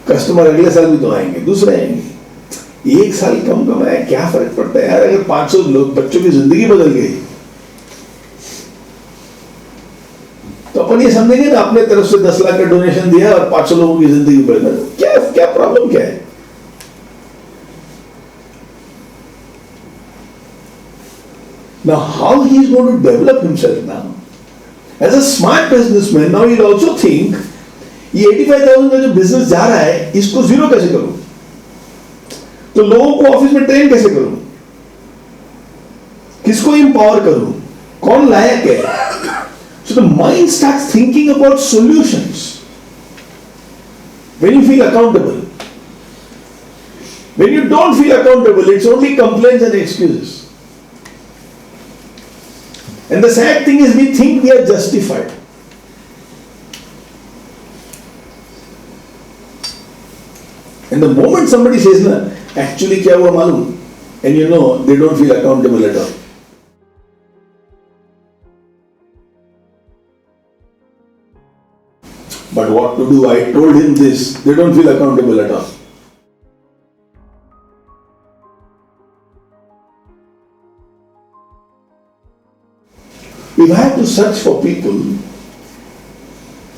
Speaker 1: Customer अगले साल भी तो आएंगे, दूसरे आएंगे. 1 साल कम कमाया क्या फर्क पड़ता है यार, अगर 500 लोग बच्चों की जिंदगी बदल गई तो अपन ये समझेंगे ना अपने तरफ से 10 लाख का डोनेशन दिया और 500 लोगों की जिंदगी बदल गई. क्या प्रॉब्लम क्या है? Now how he is going to develop himself now? As a smart businessman, now he'll also think, ये 85,000 का जो बिजनेस जा रहा है, इसको जीरो कैसे करूं? तो लोगों को ऑफिस में ट्रेन कैसे करूं? किसको एम्पावर करूं? कौन लायक है? So the mind starts thinking about solutions. When you feel accountable. When you don't feel accountable, it's only complaints and excuses. And the sad thing is we think we are justified. And the moment somebody says, na, actually kya hua malum, and you know, they don't feel accountable at all. But what to do? I told him this, they don't feel accountable at all. If I have to search for people,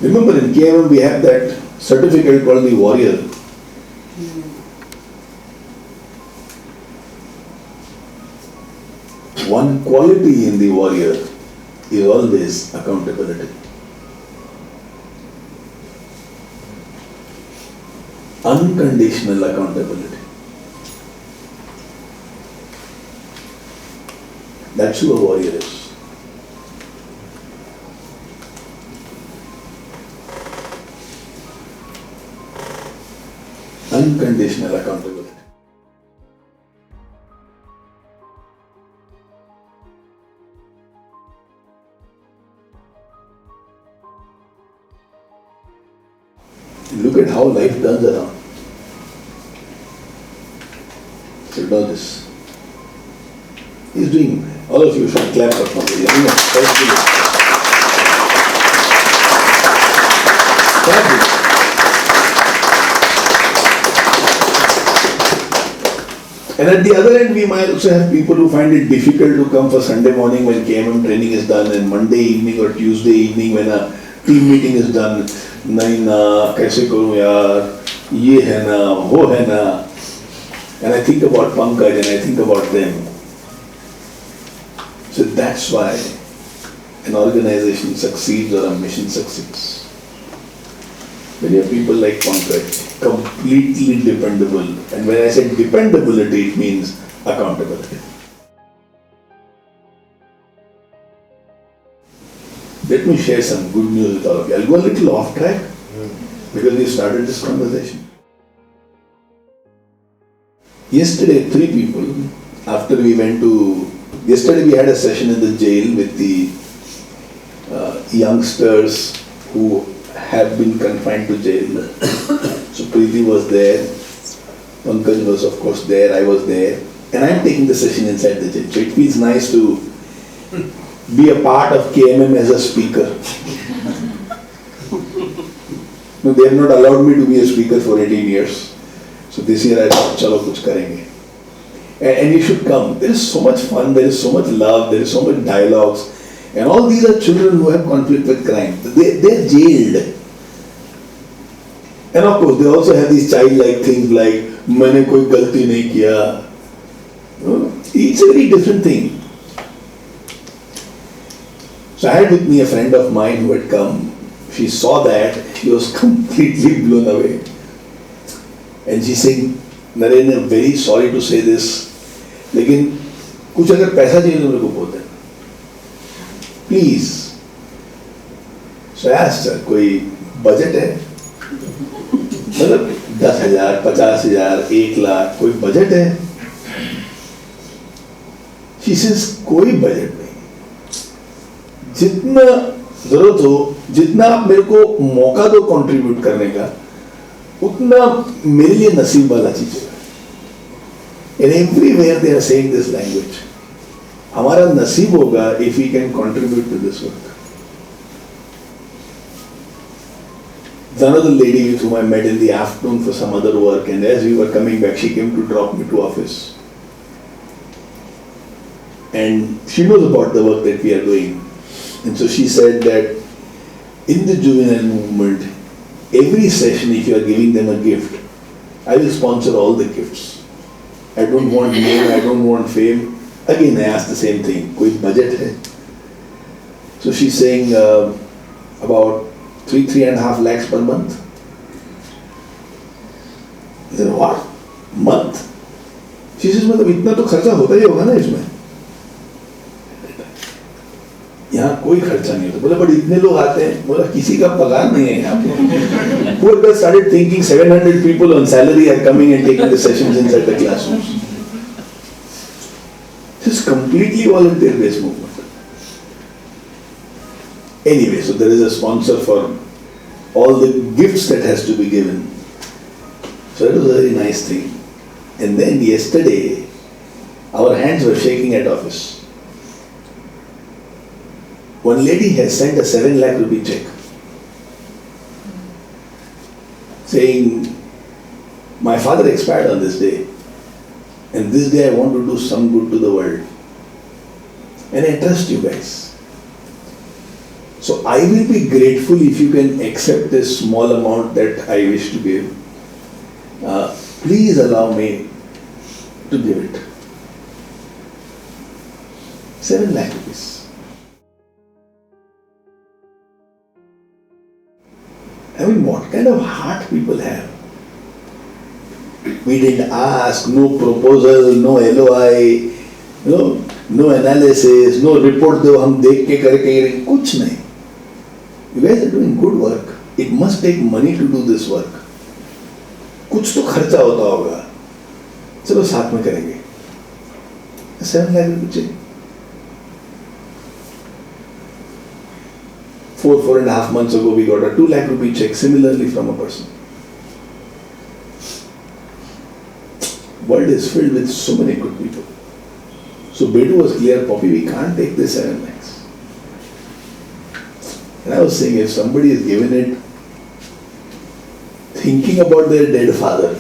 Speaker 1: remember in KMM we have that certificate called the WADIA. One quality in the WADIA is always accountability. unconditional accountability. That's who a warrior is. Unconditional accountability. Look at how life turns around. So know this. He's doing. All of you should clap for somebody. And at the other end, we might also have people who find it difficult to come for Sunday morning when KMM training is done, and Monday evening or Tuesday evening when a team meeting is done. नहीं ना कैसे करूँ यार ये है ना वो है ना. And I think about Pankaj and I think about them. So that's why an organization succeeds or a mission succeeds. When you have people like Pankaj, completely dependable. And when I say dependability, it means accountability. Let me share some good news with all of you. I'll go a little off track because we started this conversation. Yesterday, 3 people, yesterday we had a session in the jail with the youngsters who have been confined to jail. So Preeti was there, Pankaj was of course there, I was there, and I'm taking the session inside the jail. So it feels nice to be a part of KMM as a speaker. No, they have not allowed me to be a speaker for 18 years. So this year I thought, chalo kuch karenge. And you should come. There is so much fun, there is so much love, there is so much dialogues. And all these are children who have conflict with crime. They're jailed. And of course, they also have these childlike things like, मैंने कोई गलती नहीं किया. It's a very different thing. So I had with me a friend of mine who had come. She saw that, she was completely blown away. And she said, Naren, I'm very sorry to say this, लेकिन कुछ अगर पैसा चाहिए तो मेरे को बोल देना. Please. So I asked her, कोई बजट है? मतलब 10,000, 50,000, 1,00,000, कोई बजट है? She says, कोई बजट नहीं. जितना जरूरत हो, जितना आप मेरे को मौका दो कंट्रीब्यूट करने का, उतना मेरे लिए नसीब वाला चीज है. And everywhere they are saying this language. हमारा नसीब होगा if we can contribute to this work. There's another lady with whom I met in the afternoon for some other work, and as we were coming back, she came to drop me to office. And she knows about the work that we are doing. And so she said that in the juvenile movement, every session, if you are giving them a gift, I will sponsor all the gifts. I don't want name, I don't want fame. Again, I asked the same thing. Koi budget hai? So she's saying about 3.5 lakhs per month. I said, what? Month? She says, मतलब इतना तो खर्चा होता ही होगा ना इसमें. यहाँ कोई खर्चा नहीं होता. बोले बट इतने लोग आते हैं. बोला किसी का पगार नहीं है यहाँ पे. Poor girl started thinking 700 people on salary are coming and taking the sessions inside the classrooms. This is completely volunteer based movement. Anyway, so there is a sponsor for all the gifts that has to be given. So it was a very nice thing. And then yesterday, our hands were shaking at office. One lady has sent a 7 lakh rupee check saying, my father expired on this day, and this day I want to do some good to the world. And I trust you guys. So I will be grateful if you can accept this small amount that I wish to give. Please allow me to give it. 7 lakh rupees. I mean, what kind of heart people have. We didn't ask, no proposal, no LOI, no analysis, no report दो हम देख के करके कुछ नहीं. You guys are doing good work. It must take money to do this work. कुछ तो खर्चा होता होगा. चलो साथ में करेंगे. 7 lakh रुपए चाहिए. 4.5 months ago we got a 2 lakh rupee check similarly from a person. World is filled with so many good people. So Bedu was clear, Poppy, we can't take this 7 lakhs. And I was saying, if somebody is given it thinking about their dead father,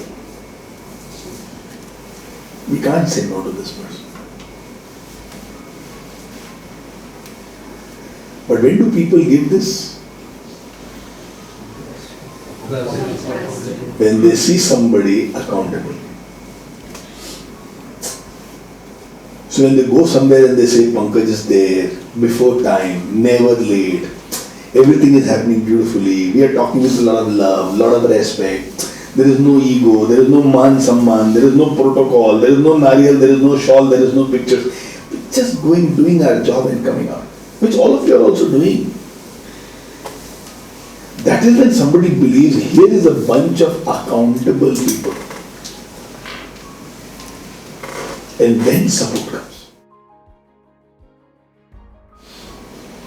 Speaker 1: we can't say no to this person. But when do people give this? When they see somebody accountable. So when they go somewhere and they say, Pankaj is there, before time, never late, everything is happening beautifully, we are talking with a lot of love, lot of respect, there is no ego, there is no man samman, there is no protocol, there is no nariyal, there is no shawl, there is no pictures. We're just doing our job and coming out, which all of you are also doing. That is when somebody believes here is a bunch of accountable people. And then support comes.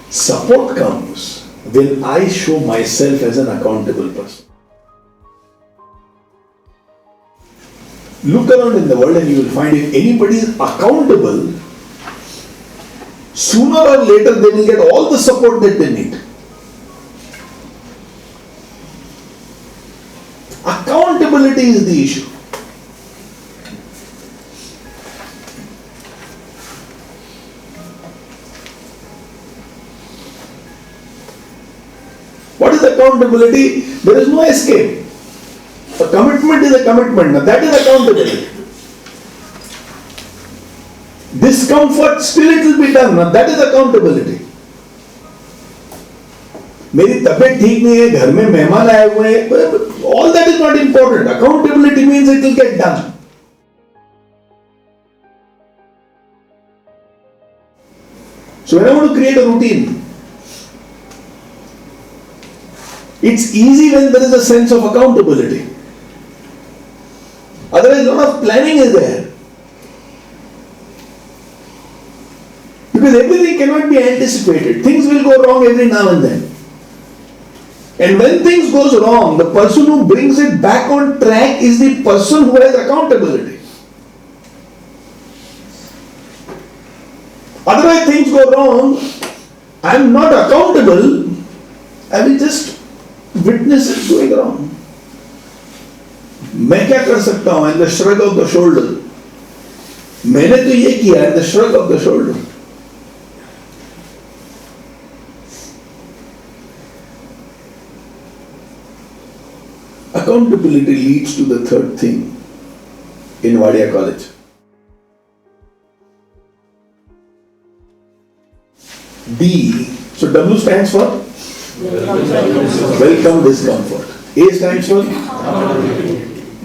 Speaker 1: Support comes when I show myself as an accountable person. Look around in the world and you will find if anybody is accountable, sooner or later they will get all the support that they need. Accountability is the issue. What is accountability? There is no escape. A commitment is a commitment. Now that is accountability. Discomfort, still it will be done. Now that is accountability. मेरी तबीयत ठीक नहीं है, घर में मेहमान आए हुए हैं, all that is not important. Accountability means it will get done. So when I want to create a routine, it's easy when there is a sense of accountability. Otherwise, a lot of planning is there. Because everything cannot be anticipated. Things will go wrong every now and then. And when things goes wrong, the person who brings it back on track is the person who has accountability. Otherwise, things go wrong, I am not accountable, I will just witness it going wrong. मैं क्या कर सकता हूँ? And the shrug of the shoulder. मैंने तो ये किया, and the shrug of the shoulder. Accountability leads to the third thing in WADIA college. D. So W stands for welcome discomfort. A stands for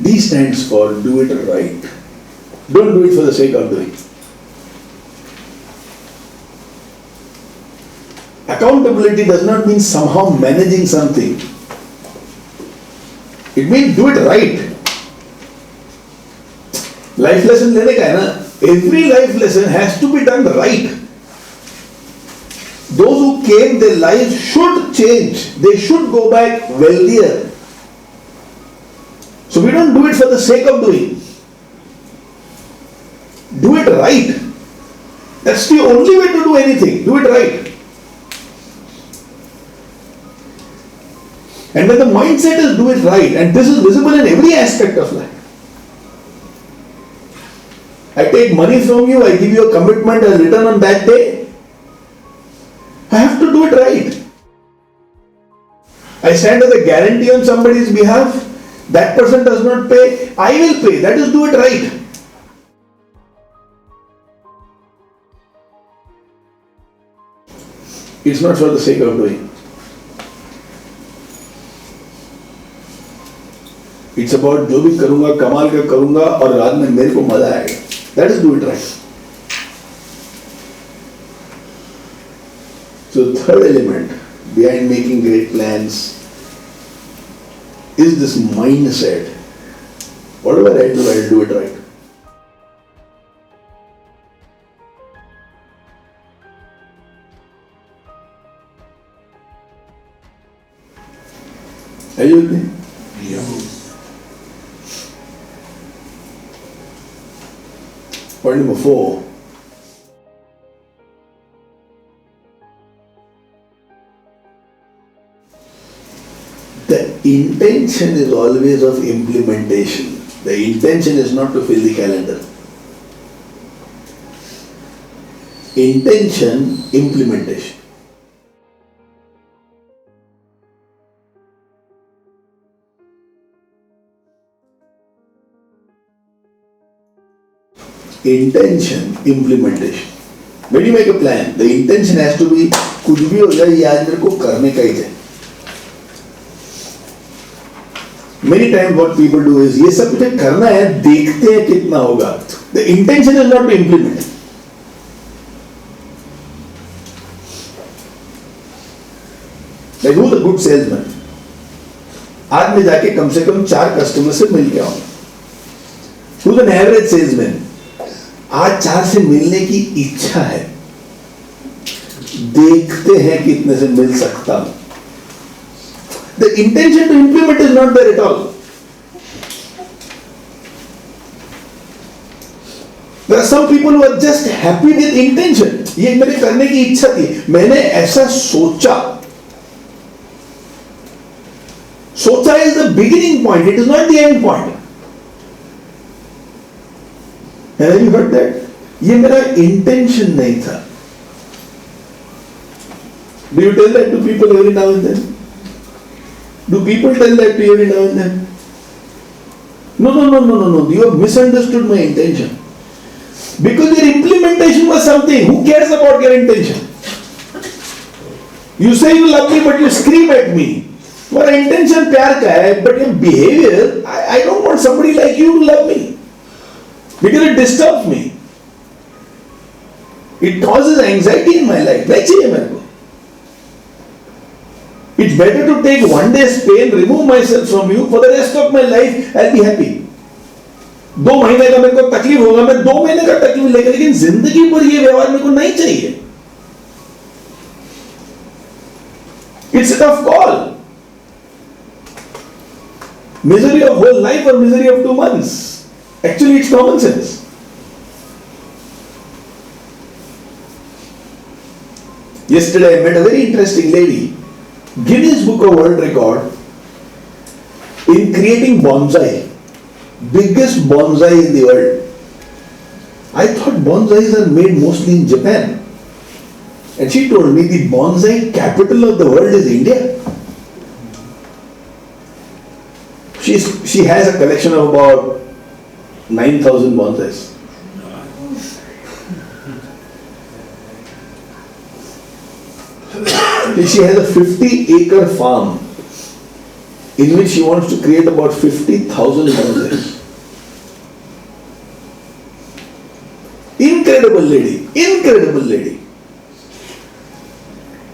Speaker 1: D stands for do it right. Don't do it for the sake of doing. Accountability does not mean somehow managing something. It means do it right. Life lesson लेने का है ना? Every life lesson has to be done right. Those who came, their lives should change. They should go back wealthier. So we don't do it for the sake of doing. Do it right. That's the only way to do anything. Do it right. And when the mindset is do it right, and this is visible in every aspect of life. I take money from you, I give you a commitment, a return on that day. I have to do it right. I stand as a guarantee on somebody's behalf. That person does not pay, I will pay. That is do it right. It's not for the sake of doing. It's about जो भी करूंगा कमाल का करूंगा और रात में मेरे को मजा आएगा. That is do it right. So third element behind making great plans is this mindset. Whatever I do, I'll do it right. Are you with me?
Speaker 5: Yeah.
Speaker 1: Point number 4. The intention is always of implementation. The intention is not to fill the calendar. Intention, implementation. Intention, implementation. When you make a plan, the intention has to be कुछ भी हो जाए ये आज मेरे को करने का ही है. Many times what people do is ये सब मुझे करना है, देखते हैं कितना होगा. The intention is not to implement. Like who's a good salesman? आज मैं जाके कम से कम 4 कस्टमर से मिल के आऊंगा. Who's an average salesman? आज 4 से मिलने की इच्छा है, देखते हैं कितने से मिल सकता हूं. The intention to implement is not there at all. There are some people who are just happy with intention. ये मेरे करने की इच्छा थी, मैंने ऐसा सोचा. सोचा is the beginning point, it is not the end point. Have you heard that? ये मेरा intention नहीं था. Do you tell that to people every now and then? Do people tell that to you every now and then? No. You have misunderstood my intention. Because your implementation was something. Who cares about your intention? You say you love me, but you scream at me. Your intention प्यार का है, but your behavior, I don't want somebody like you to love me. Because it disturbs me. It causes anxiety in my life. नहीं चाहिए मेरे को. It's better to take one day's pain, remove myself from you, for the rest of my life, I'll be happy. 2 महीने का मेरे को तकलीफ होगा, मैं 2 महीने का तकलीफ लेकर, लेकिन जिंदगी पर ये व्यवहार मेरे को नहीं चाहिए. It's a tough call. Misery of whole life or misery of 2 months. Actually, it's common sense. Yesterday I met a very interesting lady. Guinness Book of World Record in creating bonsai. Biggest bonsai in the world. I thought bonsais are made mostly in Japan. And she told me the bonsai capital of the world is India. She has a collection of about 9,000 bonsais. She has a 50-acre farm in which she wants to create about 50,000 bonsais. Incredible lady.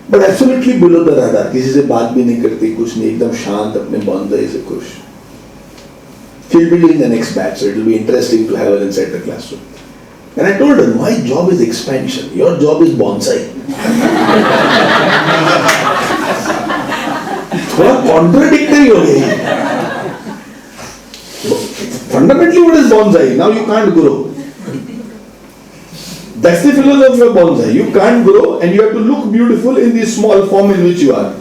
Speaker 1: But absolutely below the radar. किसी से बात भी नहीं करती, कुछ नहीं, एकदम शांत अपने bonsai से खुश. She'll be doing the next batch, so it will be interesting to have her inside the classroom. And I told her, my job is expansion, your job is bonsai. थोड़ा contradictory हो गई. Fundamentally, what is bonsai? Now you can't grow. That's the philosophy of bonsai. You can't grow and you have to look beautiful in the small form in which you are.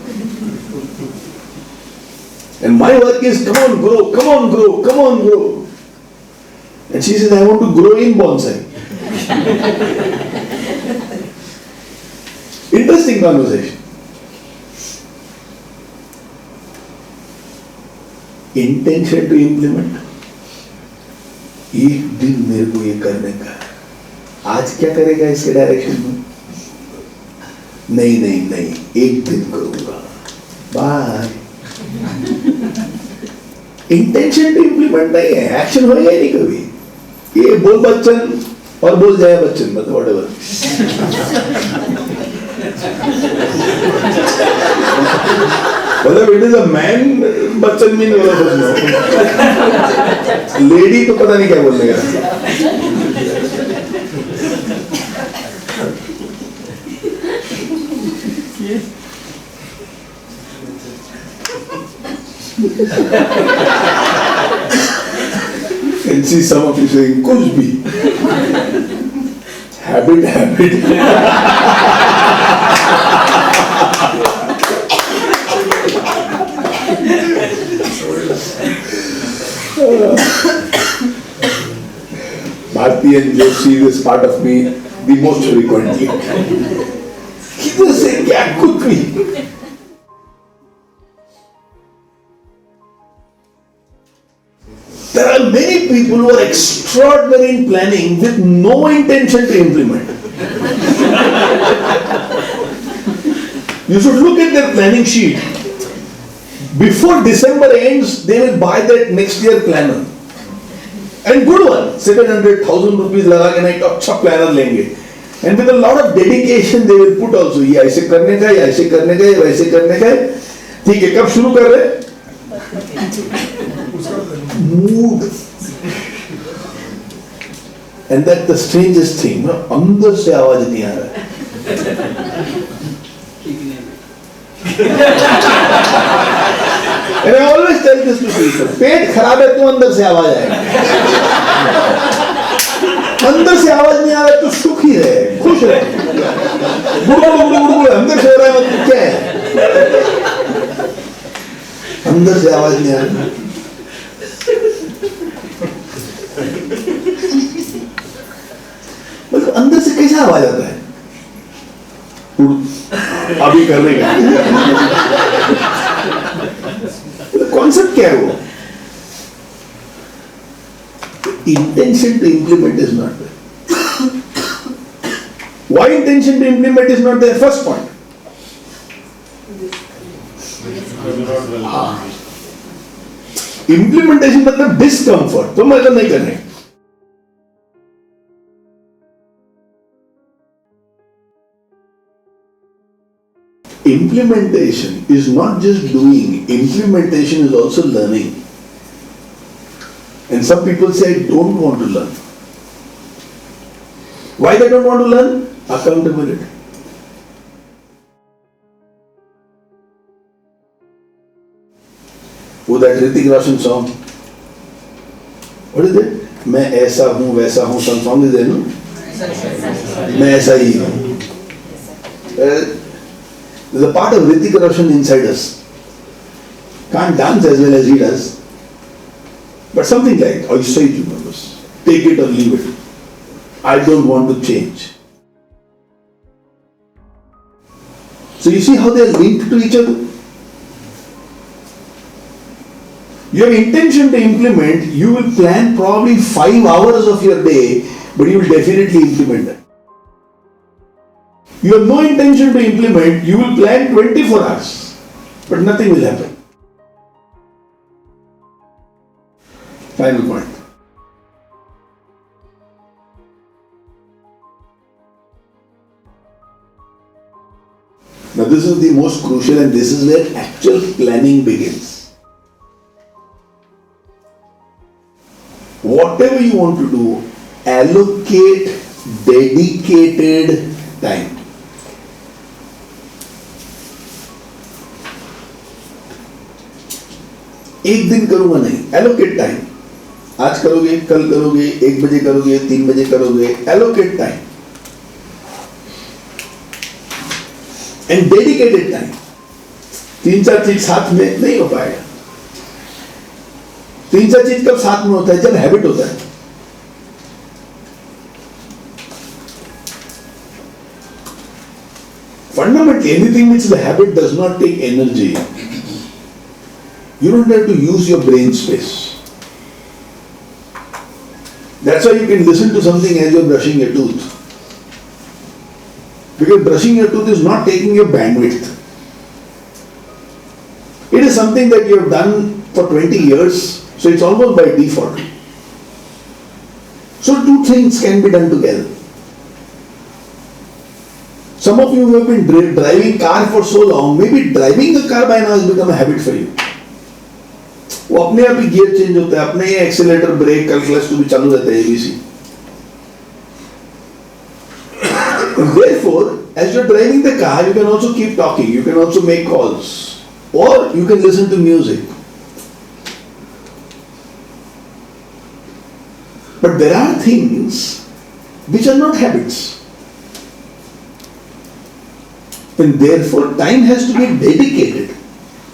Speaker 1: And my work is, come on grow. And she says, I want to grow in bonsai. Interesting conversation. Intention to implement. एक दिन मेरे को ये करने का है. आज क्या करेगा इसके डायरेक्शन में? नहीं, एक दिन करूंगा. बाय. इंटेंशन टू इम्प्लीमेंट नहीं है, एक्शन होएगा ही नहीं कभी. ये बोल बच्चन और बोल जाए बच्चन, मतलब whatever. मतलब it is a man Bachchan भी नहीं बोला सोचना. लेडी तो पता नहीं क्या बोलने का. And see some of you saying, कुछ भी. Habit. Bharti and Joshi, this part of me, the most frequently. किधर से क्या कुछ भी. There are many people who are extraordinary in planning with no intention to implement. You should look at their planning sheet. Before December ends, they will buy that next year planner. And good one, 700,000 rupees लगा के ना एक अच्छा planner लेंगे. And with a lot of dedication, they will put also ये ऐसे करने का, ये ऐसे करने का, ये वैसे करने का. ठीक है, कब शुरू कर रहे? Mood. And that's the strangest thing. ना अंदर से आवाज नहीं आ रहा है. And I always tell this to people. पेट खराब है तो अंदर से आवाज आएगी. अंदर से आवाज नहीं आ रहा है तो सुखी रहे, खुश रहे. गुड़गुड़ अंदर से हो रहा है मतलब क्या है? अंदर से आवाज नहीं आ रही. मतलब अंदर से कैसा आवाज आता है? अभी करने का कॉन्सेप्ट क्या है वो? Intention to implement is not there. Why intention to implement is not there? First point. Implementation मतलब discomfort. तो मतलब नहीं करने. Implementation is not just doing. Implementation is also learning. And some people say, I don't want to learn. Why they don't want to learn? Accountability. वो that Hrithik Roshan song. What is it? मैं ऐसा हूँ वैसा हूँ. Some song is there, no? मैं ऐसा ही हूँ. There's a part of Hrithik Roshan inside us. Can't dance as well as he does. But something like, I say to members, take it or leave it. I don't want to change. So you see how they are linked to each other? You have intention to implement, you will plan probably 5 hours of your day, but you will definitely implement that. You have no intention to implement, you will plan 24 hours, but nothing will happen. Final point. Now this is the most crucial and this is where actual planning begins. Whatever you want to do, allocate dedicated time. एक दिन करूंगा नहीं, allocate time. आज करोगे, कल करोगे, 1 बजे करोगे, 3 बजे करोगे, allocate time. And dedicated time. 3-4 चीज साथ में नहीं हो पाएगा. 3-4 चीज कब साथ में होता है? जब हैबिट होता है. Fundamentally, anything which the habit does not take energy, you don't have to use your brain space. That's why you can listen to something as you're brushing your tooth. Because brushing your tooth is not taking your bandwidth. It is something that you have done for 20 years, so it's almost by default. So two things can be done together. Some of you who have been driving car for so long, maybe driving the car by now has become a habit for you. वो अपने आप ही gear change होता है, अपने ही accelerator, break, clutch तो भी चालू रहता है ABC. Therefore, as you're driving the car, you can also keep talking, you can also make calls, or you can listen to music. But there are things which are not habits. And therefore, time has to be dedicated.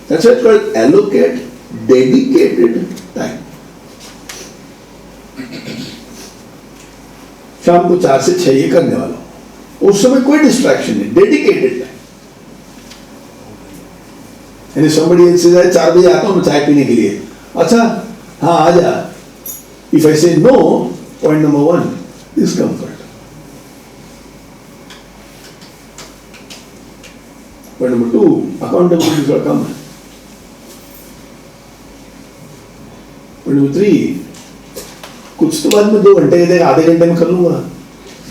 Speaker 1: That's why it's called allocate dedicated time. शाम को 4 से 6 ये करने वाला हूं, उस समय कोई डिस्ट्रैक्शन नहीं, डेडिकेटेड टाइम. यानी somebody else says 4 बजे आता हूं मैं चाय पीने के लिए, अच्छा हाँ आ जा. If I say no, point number 1, discomfort. Point number 2, accountability will come. Point number 3, कुछ तो बाद में 2 घंटे के देगा, आधे घंटे में कर लूंगा.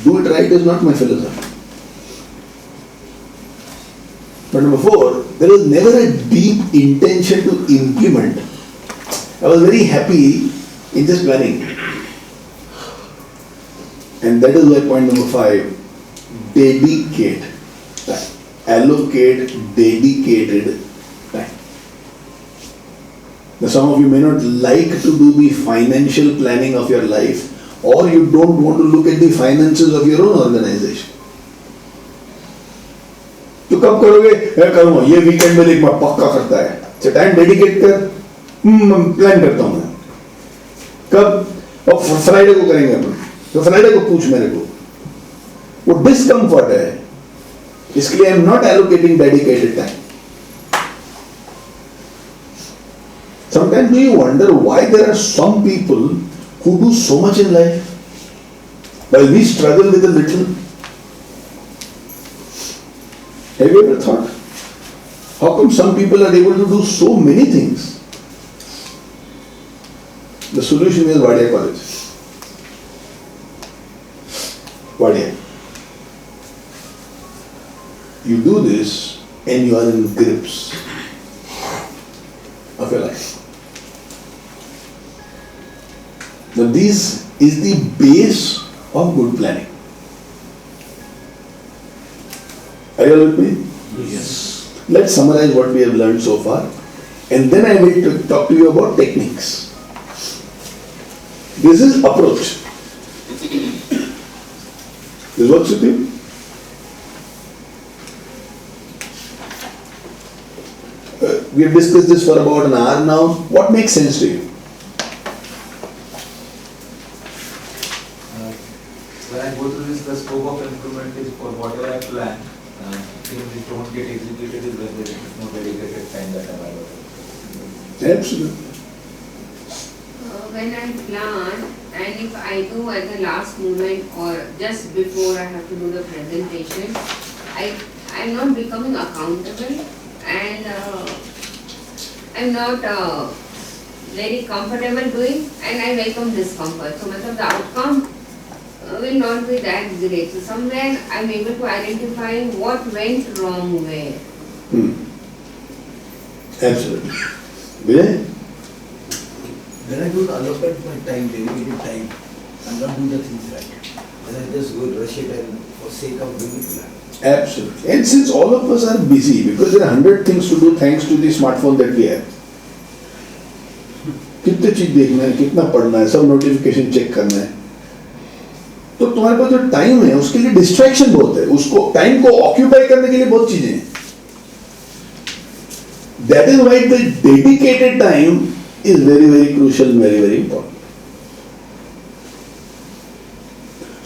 Speaker 1: Do it right is not my philosophy. Point number 4, there was never a deep intention to implement. I was very happy in just planning. And that is why point number 5, dedicate time. Allocate dedicated time. Now some of you may not like to do the financial planning of your life, or you don't want to look at the finances of your own organization. तो कब करोगे? मैं करूँगा, ये weekend में देख मैं पक्का करता है. अच्छा टाइम डेडिकेट कर, प्लान करता हूँ मैं. कब? और फ्राइडे को करेंगे अपन. तो फ्राइडे को पूछ मेरे को. वो डिस्कम्फर्ट है, इसके लिए I am not allocating dedicated time. Sometimes do you wonder why there are some people who do so much in life while we struggle with a little? Have you ever thought? How come some people are able to do so many things? The solution is WADIA College. WADIA. You do this and you are in grips of your life. Now this is the base of good planning. Are you all with me?
Speaker 2: Yes.
Speaker 1: Let's summarize what we have learned so far, and then I will talk to you about techniques. This is approach. This works with you? We have discussed this for about an hour now. What makes sense to you?
Speaker 5: When I go through this, the scope of improvement is for whatever I plan. Things which don't get executed is where there is no dedicated time that I'm available.
Speaker 1: Absolutely.
Speaker 6: When I plan, and if I do at the last moment or just before I have to do the presentation, I'm not becoming accountable, and I'm not very comfortable doing, and I welcome discomfort. So matlab the outcome will not be that great. So somewhere I'm able to identify what went wrong where.
Speaker 1: Absolutely. Vijay?
Speaker 7: When I don't allocate my time, dedicated time, I'm not doing the things right. Then I just go rush it and for sake of doing it.
Speaker 1: Absolutely. And since all of us are busy, because there are 100 things to do thanks to the smartphone that we have. कितने चीज देखना है, कितना पढ़ना है, सब notification check करना है. तो तुम्हारे पास जो टाइम है उसके लिए डिस्ट्रैक्शन बहुत है. उसको टाइम को ऑक्यूपाई करने के लिए बहुत चीजें हैं. That is why the dedicated time is very, very crucial, very, very important.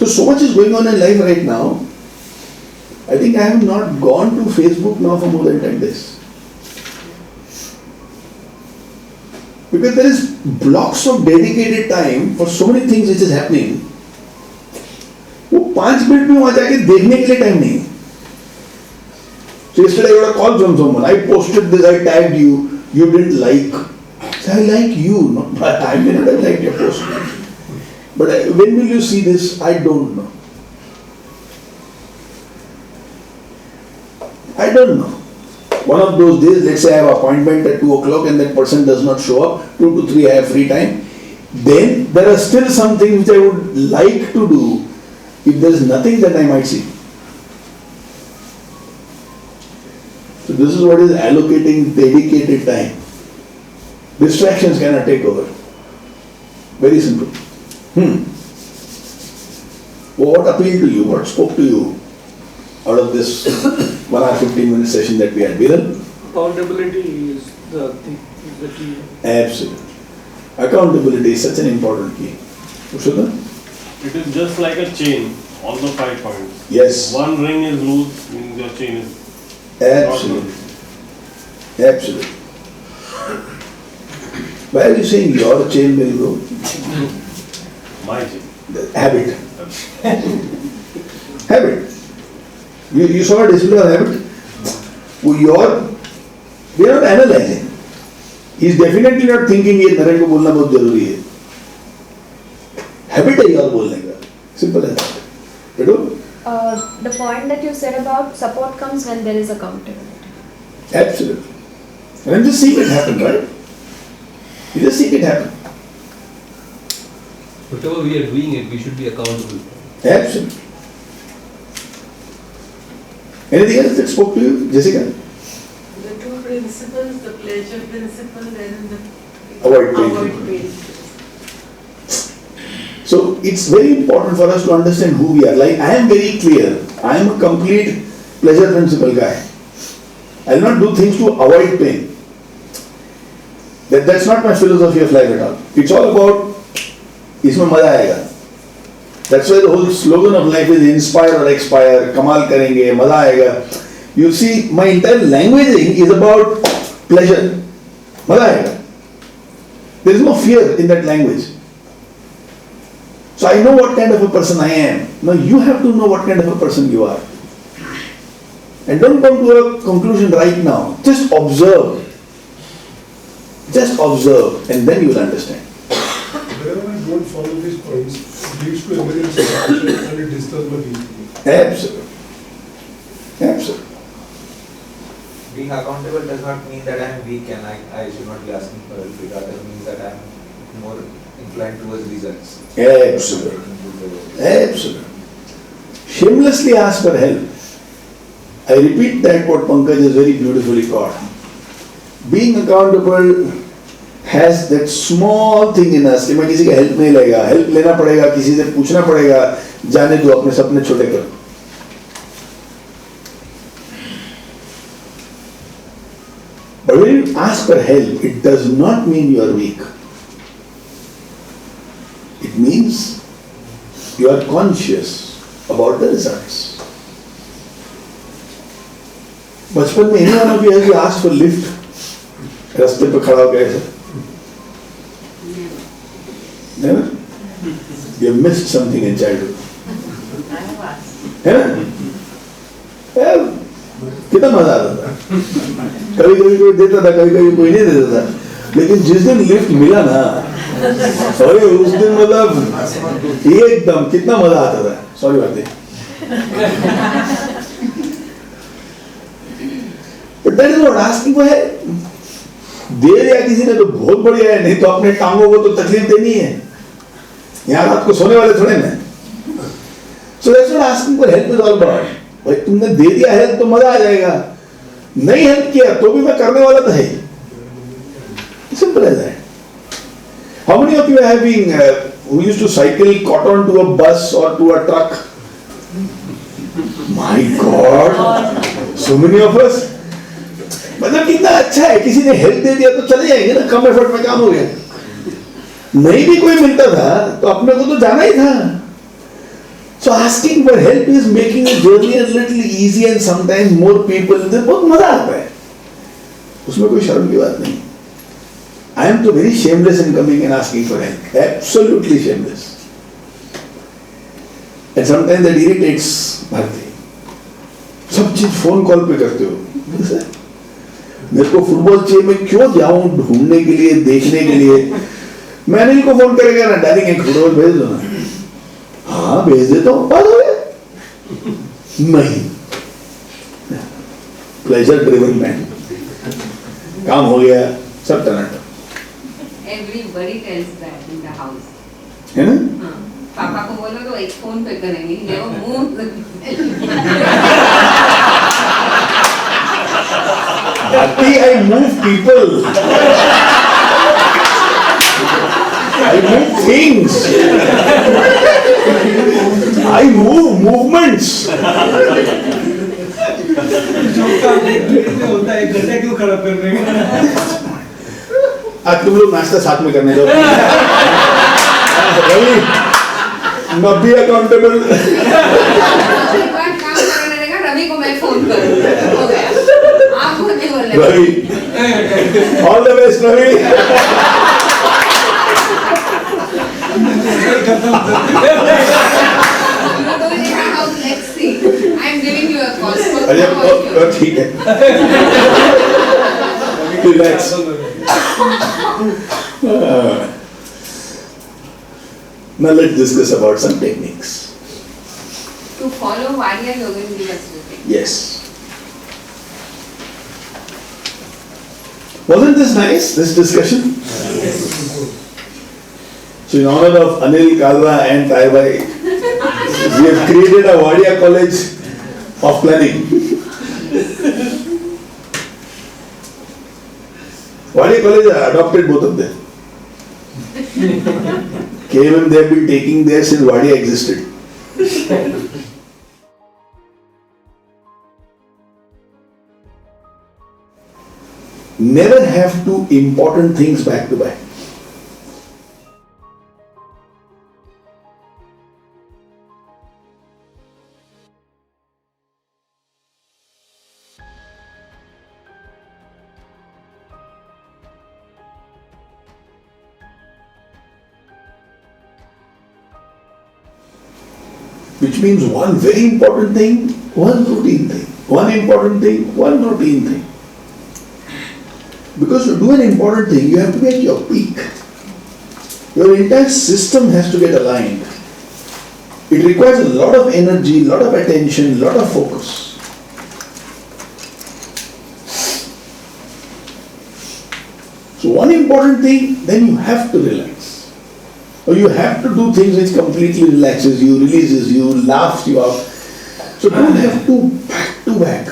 Speaker 1: So much is going on in life right now. I think I have not gone to Facebook now for more than 10 days. Because there is blocks of dedicated time for so many things which is happening. वो 5 minute में वहां जाके देखने के लिए time नहीं. So yesterday I got a call from someone. I posted this, I tagged you, you didn't like. So I like you, I may not have liked your post. But when will you see this? I don't know. I don't know. One of those days, let's say I have appointment at 2 o'clock and that person does not show up, 2 to 3 I have free time. Then there are still some things which I would like to do. If there is nothing, that I might see. So this is what is allocating dedicated time. Distractions cannot take over. Very simple. What appealed to you? What spoke to you out of this 1 hour 15-minute session that we had? Viral?
Speaker 8: Accountability is the thing, is the key.
Speaker 1: Absolutely. Accountability is such an important key. Ushada?
Speaker 9: It is just like a chain, all the 5 points.
Speaker 1: Yes.
Speaker 9: One ring is loose, means your chain is
Speaker 1: Absolutely. Absolutely. Why are you saying your chain will go?
Speaker 9: my chain.
Speaker 1: Habit. Habit. You saw a display of habit? We are not analyzing. He is definitely not thinking ये नरेंद्र को बोलना बहुत जरूरी है. Habit है यार बोलने का. Simple as that.
Speaker 3: The point that you said about support comes when there is accountability.
Speaker 1: Absolutely. And I'm just seeing it happen, right? You just see it happen.
Speaker 10: Whatever we are doing it, we should be accountable.
Speaker 1: Absolutely. Anything else that spoke to you, Jessica?
Speaker 4: The two principles, the pleasure principle and the
Speaker 1: Avoid pain.
Speaker 4: pain.
Speaker 1: So it's very important for us to understand who we are. Like I am very clear. I am a complete pleasure principle guy. I will not do things to avoid pain. That's not my philosophy of life at all. It's all about इसमें मजा आएगा. That's why the whole slogan of life is inspire or expire. कमाल करेंगे, मजा आएगा. You see, my entire languaging is about pleasure. मजा आएगा. There is no fear in that language. So I know what kind of a person I am. Now you have to know what kind of a person you are. And don't come to a conclusion right now. Just observe. Just observe and then you will understand.
Speaker 11: Wherever I don't follow these points, it leads to emergency action and it disturbs my thinking.
Speaker 1: Absolutely. Absolutely.
Speaker 5: Being accountable does not mean that I am weak and I should not be asking for help. It rather means that I am more inclined towards results.
Speaker 1: Absolutely. Absolutely. Shamelessly ask for help. I repeat that what Pankaj has very beautifully caught. Being accountable has that small thing in us कि मैं किसी का help नहीं लेगा, help लेना पड़ेगा, किसी से पूछना पड़ेगा, जाने दो अपने सपने छोटे करो. But when you ask for help, it does not mean you are weak. It means you are conscious about the results. बचपन में any one of you has asked for lift? रास्ते पे खड़ा हो गए थे? Never? You have missed something in childhood. है ना? कितना मजा आता था. कभी कभी कोई देता था, कभी कभी कोई नहीं देता था. लेकिन जिस दिन लिफ्ट मिला ना, सॉरी उस दिन मतलब एकदम कितना मजा आता था. सॉरी बात है. But that is not asking for help. दे दिया किसी ने तो बहुत बढ़िया है, नहीं तो अपने टांगों को तो तकलीफ देनी है. यहाँ रात को सोने वाले थोड़े ना. So that's what asking for help is all about. भाई तुमने दे दिया हेल्प तो मजा आ जाएगा. नहीं हेल्प किया तो भी मैं करने वाला था ही. Simple as that. How many of you are having who used to cycle cotton to a bus or to a truck? My God, so many of us. मतलब कितना अच्छा है, किसी ने हेल्प दे दिया तो चले जाएंगे ना, कम एफर्ट में काम हो गया. नहीं भी कोई मिलता था तो अपने को तो जाना ही था. So asking for help is making the journey a little easy and sometimes more people. बहुत मजा आता है. उसमें कोई शर्म की बात नहीं. I am so very shameless in coming and asking for help. Absolutely shameless. And sometimes that irritates Bharti. सब चीज फोन कॉल पे करते हो. मेरे को फुटबॉल चाहिए, मैं क्यों जाऊं ढूंढने के लिए, देखने के लिए? मैं अनिल को फोन करेगा ना, डायरेक्ट एक फुटबॉल भेज दो ना। हाँ भेज देता हूँ, बात हो गया। नहीं, प्लेजर ड्रिवन मैन, काम हो गया, सब टनाटन।
Speaker 6: Everybody tells that in the house.
Speaker 1: है ना?
Speaker 6: हाँ, पापा को बोलो तो एक फोन पे करेंगे, never move the
Speaker 1: Bhakti, I move people. I move things. I move movements.
Speaker 8: जो काम एक मिनट में होता है, 1 घंटा क्यों खराब करने का?
Speaker 1: आज तुम लोग नाश्ता साथ में करने जाओ। Ravi, not be accountable.
Speaker 6: एक बार काम करने देगा, रवि को मैं फोन करूँगा, हो गया। आप मुझे बोले।
Speaker 1: Ravi, all the best, Ravi.
Speaker 6: Let's see. I'm giving you a call.
Speaker 1: अरे ठीक है। Relax. Now let's discuss about some techniques.
Speaker 6: To follow WADIA, you're going to give us the thing.
Speaker 1: Yes. Wasn't this nice, this discussion?
Speaker 11: Yes.
Speaker 1: So in honor of Anil, Kalra and Taibai, we have created a WADIA college of planning. WADIA college adopted both of them. KMM they have been taking there since WADIA existed. Never have two important things back to back. Which means one very important thing, one routine thing. One important thing, one routine thing. Because to do an important thing, you have to be at your peak. Your entire system has to get aligned. It requires a lot of energy, a lot of attention, a lot of focus. So one important thing, then you have to relax. Or you have to do things which completely relaxes you, releases you, laughs you out. So don't have to back to back.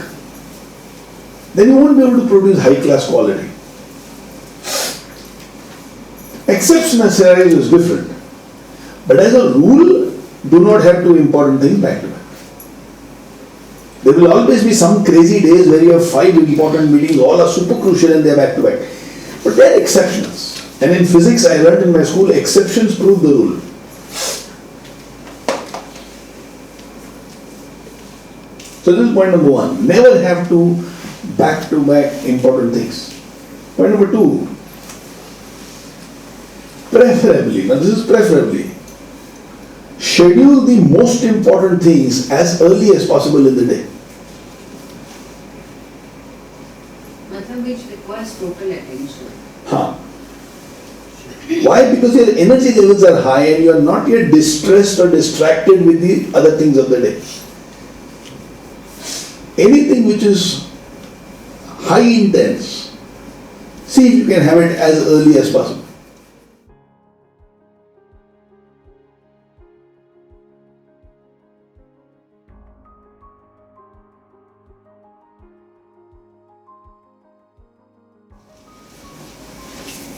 Speaker 1: Then you won't be able to produce high class quality. Exceptional scenario is different. But as a rule, do not have two important things back to back. There will always be some crazy days where you have 5 important meetings, all are super crucial and they are back to back. But they are exceptions. And in physics, I learned in my school, exceptions prove the rule. So this is point number 1. Never have to back important things. Point number 2. Preferably, now this is preferably, schedule the most important things as early as possible in the day.
Speaker 6: Matlab which requires total attention.
Speaker 1: Huh. Why? Because your energy levels are high and you are not yet distressed or distracted with the other things of the day. Anything which is high intense, see if you can have it as early as possible.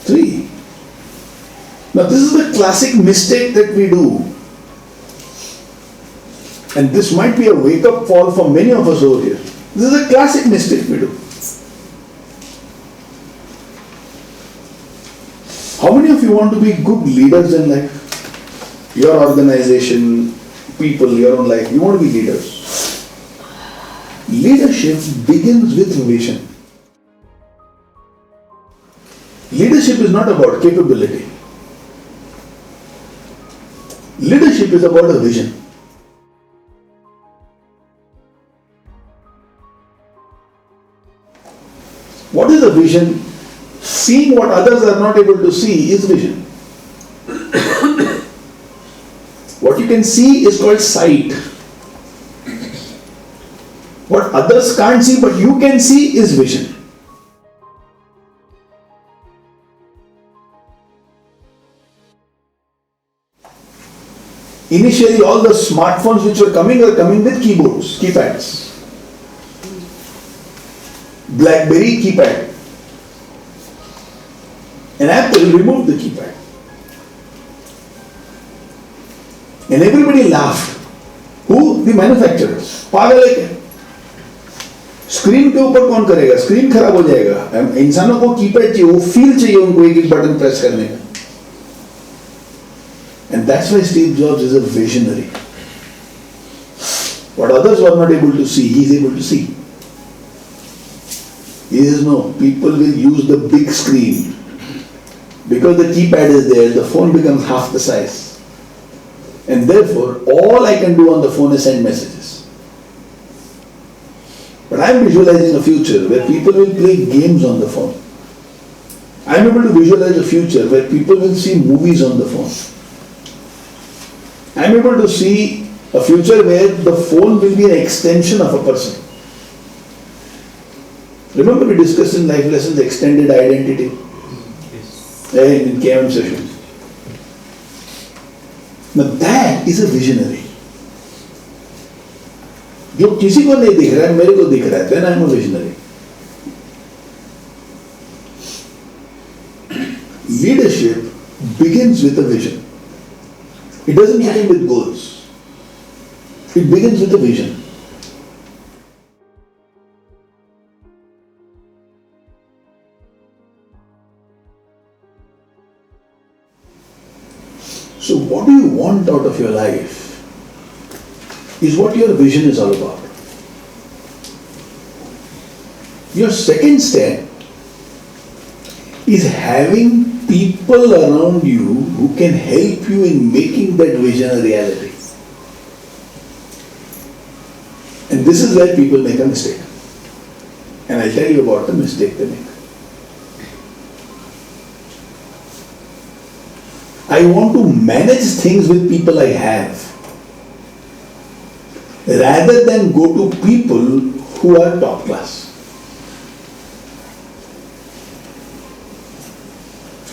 Speaker 1: Three. Now this is the classic mistake that we do. And this might be a wake-up call for many of us over here. This is a classic mistake we do. How many of you want to be good leaders in life? Your organization, people, your own life, you want to be leaders. Leadership begins with vision. Leadership is not about capability. Leadership is about a vision. What is a vision. Seeing what others are not able to see is vision. What you can see is called sight. What others can't see but you can see is vision. Initially, all the smartphones which were coming are coming with keyboards, keypads. BlackBerry keypad. And Apple removed the keypad. And everybody laughed. Who? The manufacturers. पागल है क्या? Screen के ऊपर कौन करेगा? Screen खराब हो जाएगा. इंसानों को कीपैड चाहिए, वो फील चाहिए उनको एक एक बटन प्रेस करने का. And that's why Steve Jobs is a visionary. What others were not able to see, he is able to see. He says, no, people will use the big screen. Because the keypad is there, the phone becomes half the size. And therefore, all I can do on the phone is send messages. But I am visualizing a future where people will play games on the phone. I am able to visualize a future where people will see movies on the phone. I am able to see a future where the phone will be an extension of a person. Remember we discussed in life lessons extended identity? Yes. In KM session. Now that is a visionary. जो किसी को नहीं दिख रहा है मेरे को दिख रहा है, then I am a visionary. Leadership begins with a vision. It doesn't begin with goals. It begins with a vision. So what do you want out of your life is what your vision is all about. Your second step is having people around you who can help you in making that vision a reality. And this is where people make a mistake. And I'll tell you about the mistake they make. I want to manage things with people I have, rather than go to people who are top class.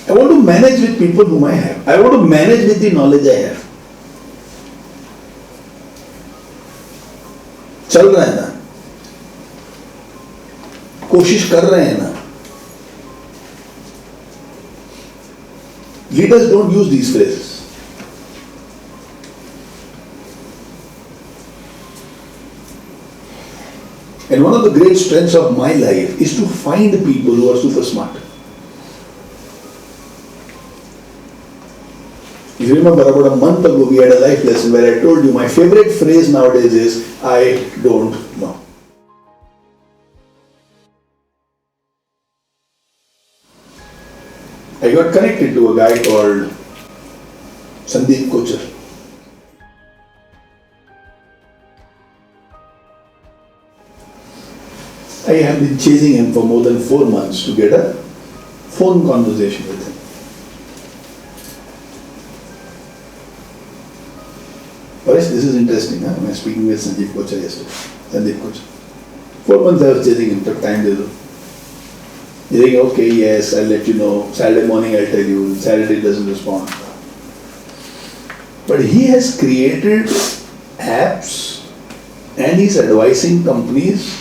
Speaker 1: I want to manage with people whom I have. I want to manage with the knowledge I have. चल रहा है ना, कोशिश कर रहे हैं ना. Leaders don't use these phrases. And one of the great strengths of my life is to find people who are super smart. If you remember, about a month ago we had a life lesson where I told you my favorite phrase nowadays is, I don't know. I got connected to a guy called Sandeep Kochar. I have been chasing him for more than 4 months to get a phone conversation with him. Paresh, this is interesting. Huh? I was speaking with Sandeep Kochar yesterday. Sandeep Kochar. 4 months I was chasing him, took time to do. He's saying, okay, yes, I'll let you know. Saturday morning I'll tell you. Saturday doesn't respond. But he has created apps and he's advising companies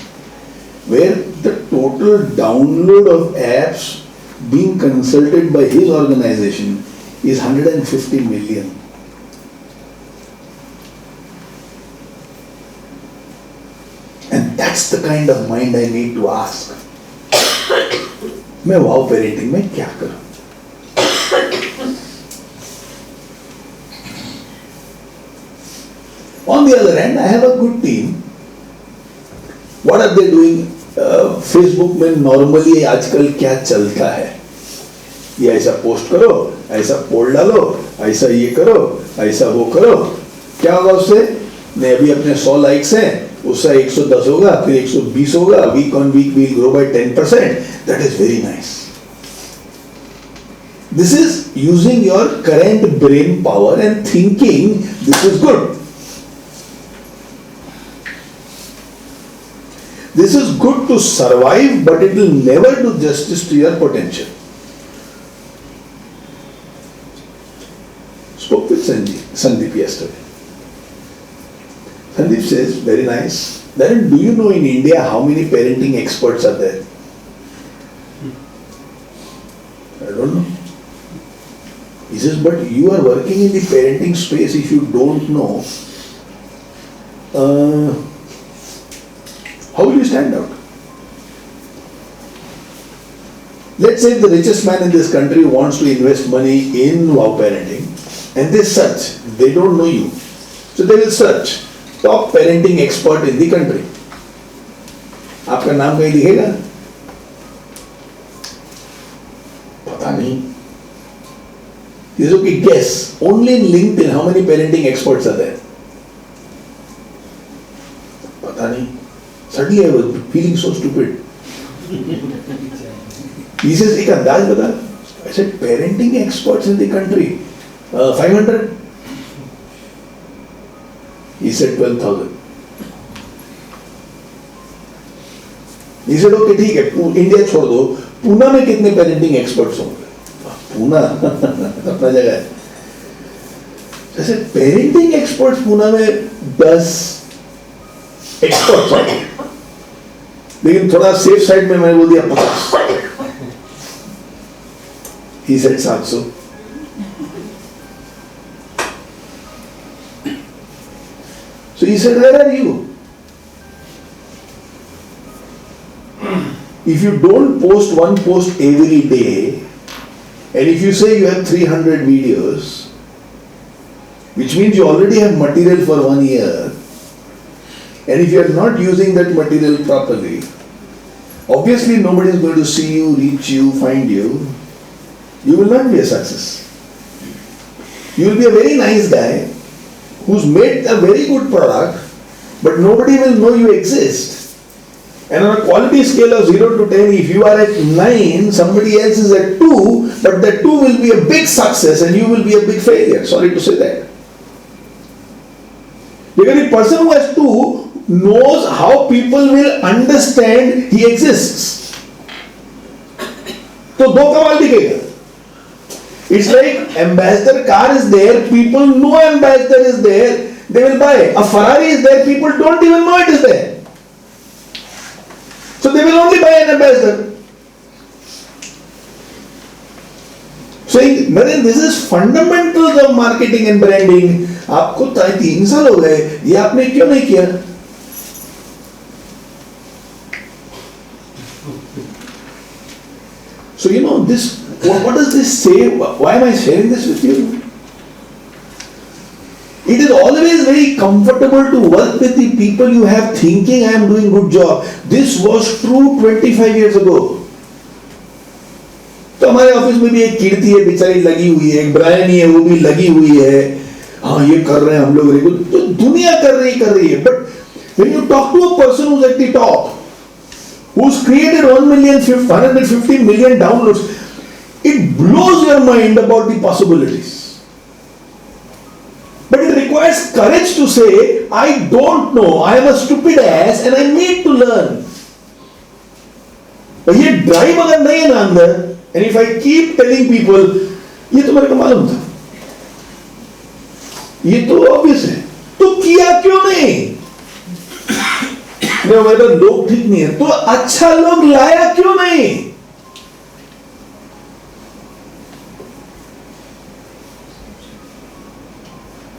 Speaker 1: where the total download of apps being consulted by his organization is 150 million. And that's the kind of mind I need to ask. मैं वाव parenting में क्या करूं? On the other hand, I have a good team. What are they doing? Facebook में normally आजकल क्या चलता है? ये ऐसा पोस्ट करो, ऐसा पोल डालो, ऐसा ये करो, ऐसा वो करो. क्या होगा उससे? नहीं, अभी अपने 100 लाइक्स हैं, उससे 110 होगा, फिर 120 होगा, week on week we'll grow by 10%. That is very nice. This is using your current brain power and thinking this is good. This is good to survive, but it will never do justice to your potential. Spoke with Sandeep yesterday. Sandeep says, very nice. Then do you know in India how many parenting experts are there? I don't know. He says, but you are working in the parenting space. If you don't know, how will you stand out? Let's say the richest man in this country wants to invest money in wow parenting, and they search. They don't know you. So they will search top parenting expert in the country. आपका नाम कहीं दिखेगा? पता नहीं. He says, okay, guess. Only in LinkedIn, how many parenting experts are there? पता नहीं. Suddenly I was feeling so stupid. He says, एक अंदाज बता. I said, parenting experts in the country, 500. He said 12,000. He said, okay, ठीक है, India छोड़ दो, पूना में कितने पेरेंटिंग एक्सपर्ट्स होंगे? पूना अपना जगह है. जैसे पेरेंटिंग एक्सपर्ट्स पूना में 10 एक्सपर्ट्स हैं, लेकिन थोड़ा सेफ साइड में मैंने बोल दिया 50. He said 700. So he said, where are you? If you don't post one post every day, and if you say you have 300 videos, which means you already have material for 1 year, and if you are not using that material properly, obviously nobody is going to see you, reach you, find you. You will not be a success. You will be a very nice guy who's made a very good product, but nobody will know you exist. And on a quality scale of 0 to 10, if you are at 9, somebody else is at 2, but that 2 will be a big success and you will be a big failure. Sorry to say that. Because the person who has 2 knows how people will understand he exists. So, दो कमाल दिखेगा. It's like ambassador car is there, people know ambassador is there, they will buy. A Ferrari is there, people don't even know it is there. So they will only buy an ambassador. Saying, Naren, this is fundamentals of marketing and branding. आपको 3 साल हो गए, ये आपने क्यों नहीं किया? So you know this. What does this say? Why am I sharing this with you? It is always very comfortable to work with the people you have thinking I am doing good job. This was true 25 years ago. तो हमारे office में भी एक कीर्ति है, बेचारी लगी हुई है, एक ब्रायनी है, वो भी लगी हुई है. हाँ, ये कर रहे हैं हम लोग, तो दुनिया कर रही है. But when you talk to a person who's at the top, who's created 150 million downloads, it blows your mind about the possibilities. But it requires courage to say, I don't know, I am a stupid ass and I need to learn. But ये drive अगर नहीं है ना अंदर, and if I keep telling people, ये तो मेरे को मालूम था, ये तो obvious है, तो किया क्यों नहीं? मेरा लोग ठीक नहीं है, तो अच्छा लोग लाया क्यों नहीं?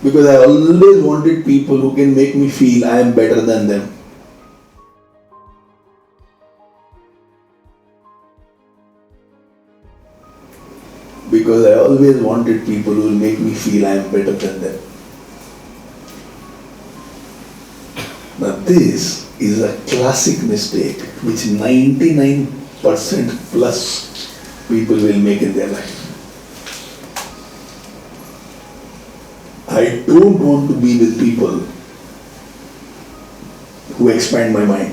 Speaker 1: Because I always wanted people who can make me feel I am better than them. Because I always wanted people who will make me feel I am better than them. Now this is a classic mistake which 99% plus people will make in their life. I don't want to be with people who expand my mind.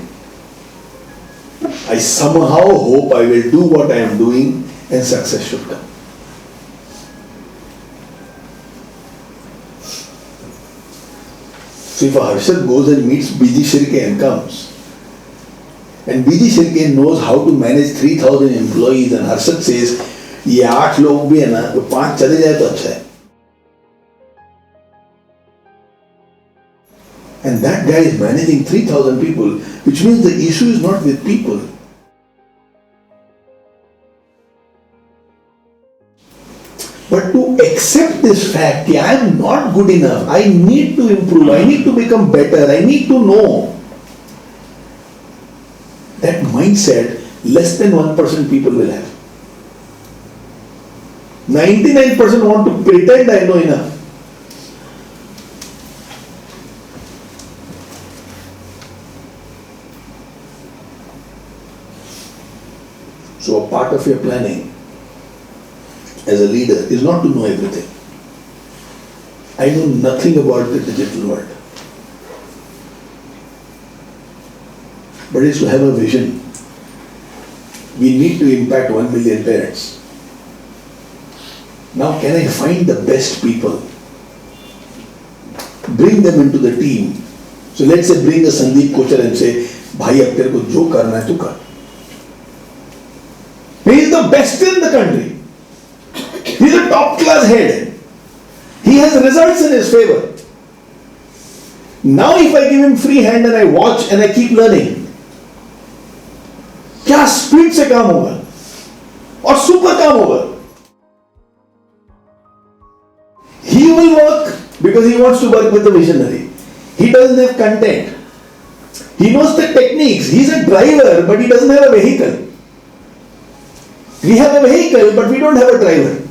Speaker 1: I somehow hope I will do what I am doing and success should come. So if a Harshad goes and meets BG Shirke and comes, and BG Shirke knows how to manage 3,000 employees, and Harshad says, ये 8 लोग भी है ना, तो 5 चले जाए तो अच्छा है. And that guy is managing 3,000 people, which means the issue is not with people. But to accept this fact, that I am not good enough, I need to improve, I need to become better, I need to know. That mindset, less than 1% people will have. 99% want to pretend I know enough. So a part of your planning as a leader is not to know everything. I know nothing about the digital world. But it's to have a vision. We need to impact 1 million parents. Now can I find the best people? Bring them into the team. So let's say bring a Sandeep Kochar and say, भाई अब तेरे को जो करना है तू कर. He is the best in the country. He is a top class head. He has results in his favor. Now if I give him free hand and I watch and I keep learning, क्या speed से काम होगा और super काम होगा. He will work because he wants to work with the visionary. He doesn't have content. He knows the techniques. He's a driver, but he doesn't have a vehicle. We have a vehicle, but we don't have a driver.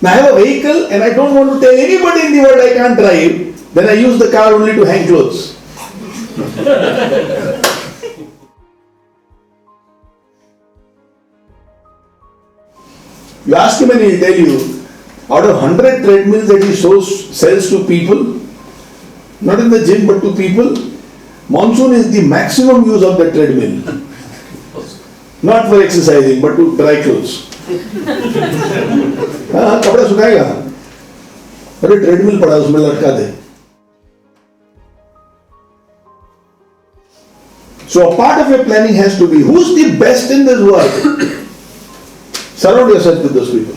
Speaker 1: Now I have a vehicle and I don't want to tell anybody in the world I can't drive, then I use the car only to hang clothes. You ask him and he'll tell you, out of 100 treadmills that he sells to people, not in the gym but to people, monsoon is the maximum use of the treadmill. Not for exercising but to dry clothes. हाँ कपड़ा सुखाएगा, अरे treadmill पड़ा उसमें लटका दे. So a part of your planning has to be, who's the best in this world? Surround yourself with those people.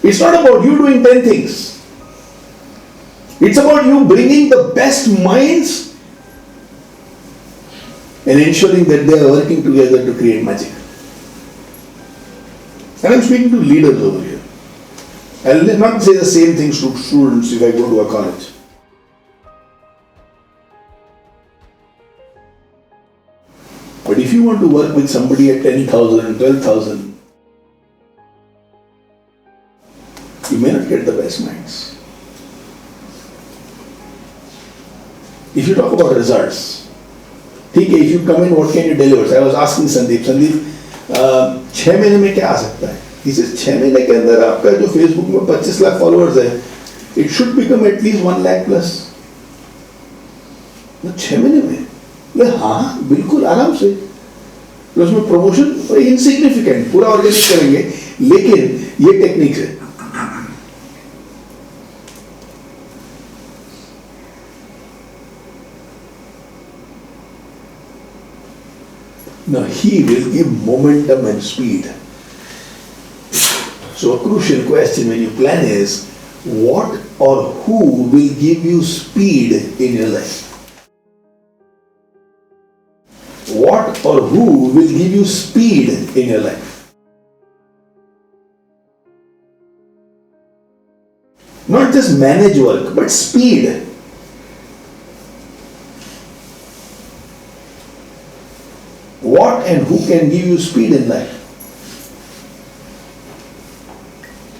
Speaker 1: It's not about you doing 10 things. It's about you bringing the best minds and ensuring that they are working together to create magic. And I'm speaking to leaders over here. I'll not say the same things to students if I go to a college. But if you want to work with somebody at 10,000, 12,000, you may not get the best minds. If you talk about results, ठीक है, if you come in, what can you deliver? So I was asking Sandeep, 6 महीने में क्या आ सकता है? He says 6 महीने के अंदर आपका जो Facebook में 25 लाख followers है, it should become at least 1 lakh plus. 6 महीने में? हाँ बिल्कुल आराम से. तो उसमें प्रमोशन इनसिग्निफिकेंट, पूरा ऑर्गेनिक करेंगे, लेकिन ये टेक्निक है. Now he will give momentum and speed. So a crucial question when you plan is, what or who will give you speed in your life? What or who will give you speed in your life? Not just manage work, but speed. What and who can give you speed in life?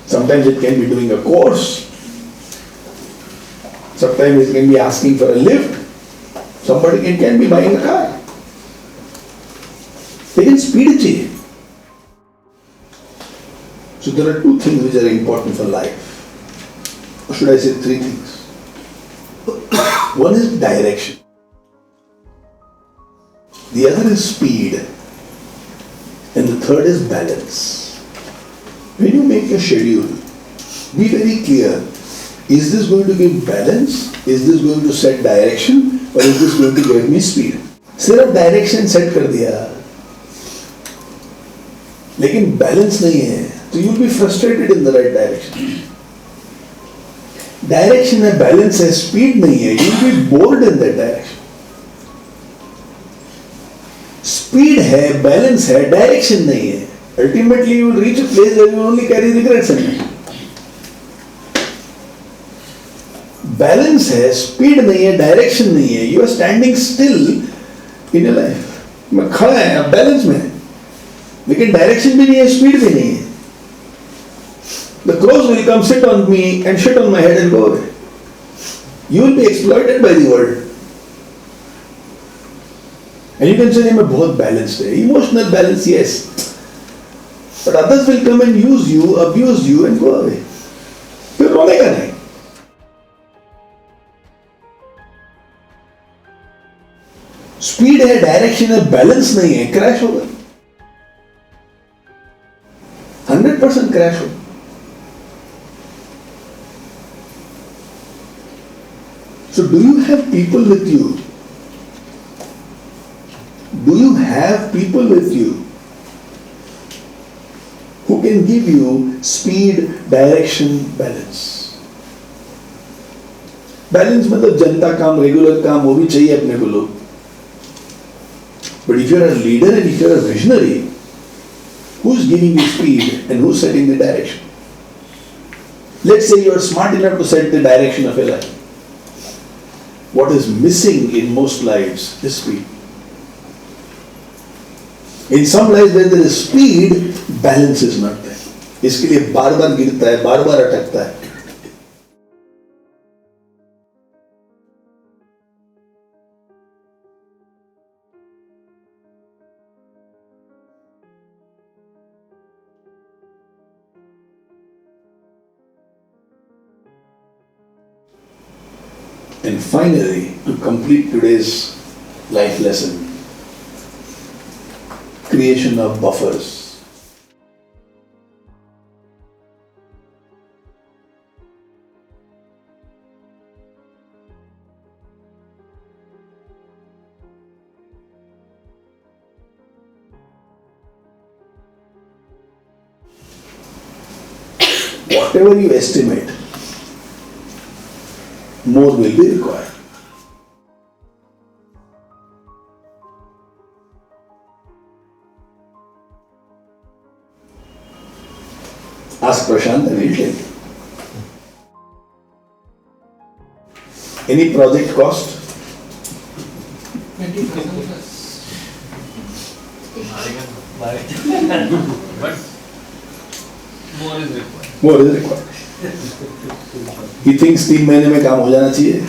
Speaker 1: Sometimes it can be doing a course. Sometimes it can be asking for a lift. Somebody can be buying a car. लेकिन speed चाहिए. So there are two things which are important for life. Or should I say three things? One is direction. The other is speed. And the third is balance. When you make a schedule, be very clear. Is this going to give balance? Is this going to set direction? Or is this going to give me speed? सिर्फ direction set कर दिया लेकिन balance नहीं है तो you will be frustrated in the right direction. Direction है, balance है, speed नहीं है, you will be bored in that direction. Speed है, बैलेंस है, डायरेक्शन नहीं है, ultimately you will reach a place where you only carry regrets in it. Balance है, speed नहीं है, डायरेक्शन नहीं है, you are standing still in your life. मैं खड़ा है, अब बैलेंस में है लेकिन डायरेक्शन भी नहीं है, स्पीड भी नहीं है. The crows will come sit on me and shit on my head and go away. You will be exploited by the world. And you can say मैं बहुत balanced है, emotional balance yes, but others will come and use you, abuse you and go away. फिर रोनेगा नहीं. Speed है, direction है, balance नहीं है, crash होगा, 100% क्रैश होगा. So do you have people with you? Do you have people with you who can give you speed, direction, balance? Balance मतलब जनता काम, रेगुलर काम, वो भी चाहिए अपने को लोग. But if you are a leader and if you are a visionary, who's giving you speed and who's setting the direction? Let's say you are smart enough to set the direction of your life. What is missing in most lives is speed. In some lives where there is speed, balance is not there. इसके लिए बार बार गिरता है, बार बार अटकता है. And finally, to complete today's life lesson, creation of buffers. Whatever you estimate, more will be required. Ask Prashant and he'll tell you. Any project cost?
Speaker 5: 20% plus. But more is required.
Speaker 1: More is required. He thinks 3 महीने में काम हो जाना चाहिए.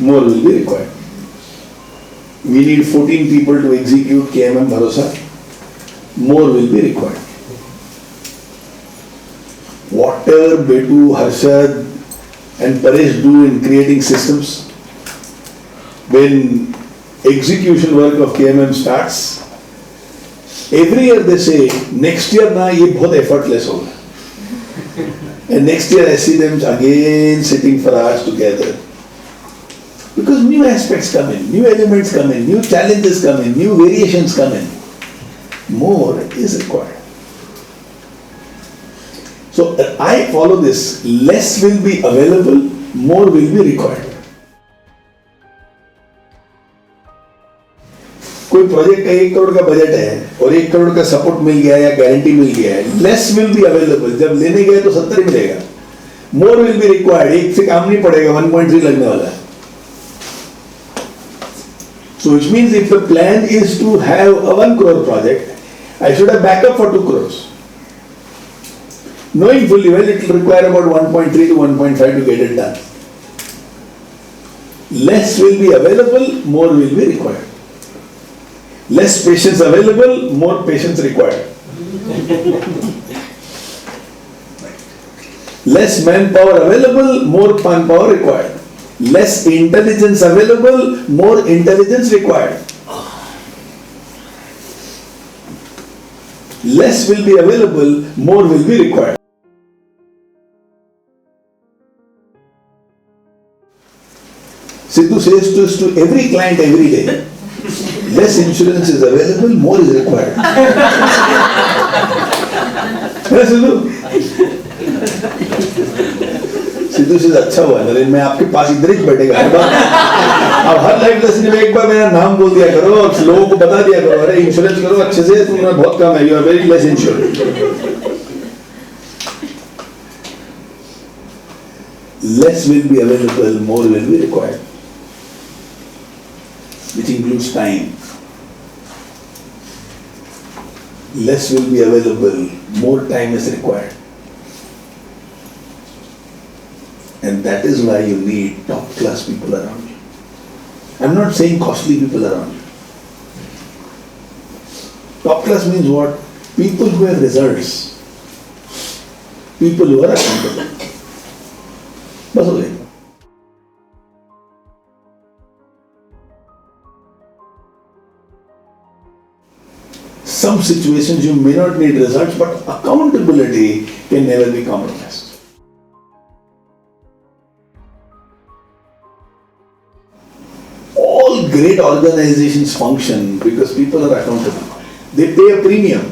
Speaker 1: More will be required. We need 14 people to execute KMM Bharosa. More will be required. Whatever Betu, Harshad and Paresh do in creating systems, when execution work of KMM starts, every year they say, next year na ye bahut effortless hoga. And next year I see them again sitting for hours together. Because new aspects come in, new elements come in, new challenges come in, new variations come in. More is required. So I follow this, less will be available, more will be required. कोई project का 1 करोड़ का budget है और 1 करोड़ का support मिल गया या guarantee मिल गया है, लेस विल बी अवेलेबल. जब लेने गए तो 70 मिलेगा. More will be required. 1 से काम नहीं पड़ेगा, 1.3 लगने वाला है. So which means if the plan is to have a 1 crore project, I should have backup for 2 crores. Knowing fully well it will require about 1.3 to 1.5 to get it done. Less will be available, more will be required. Less patience available, more patience required. Less manpower available, more manpower required. Less intelligence available, more intelligence required. Less will be available, more will be required. Sidhu says this to every client every day. Less insurance is available, more is required. है सिद्धू? सिद्धू से अच्छा हुआ नरेन, मैं आपके पास इधर ही बैठेगा हर बार। अब हर life lesson में एक बार मेरा नाम बोल दिया करो और लोगों को बता दिया करो, अरे इंश्योरेंस करो अच्छे से, तुम्हें बहुत कम है, you are very less insured. Less will be available, more will be required, which includes time. Less will be available, more time is required. And that is why you need top class people around you. I'm not saying costly people around you. Top class means what? People who have results. People who are accountable. बस हो गया. Some situations you may not need results, but accountability can never be compromised. All great organizations function because people are accountable. They pay a premium.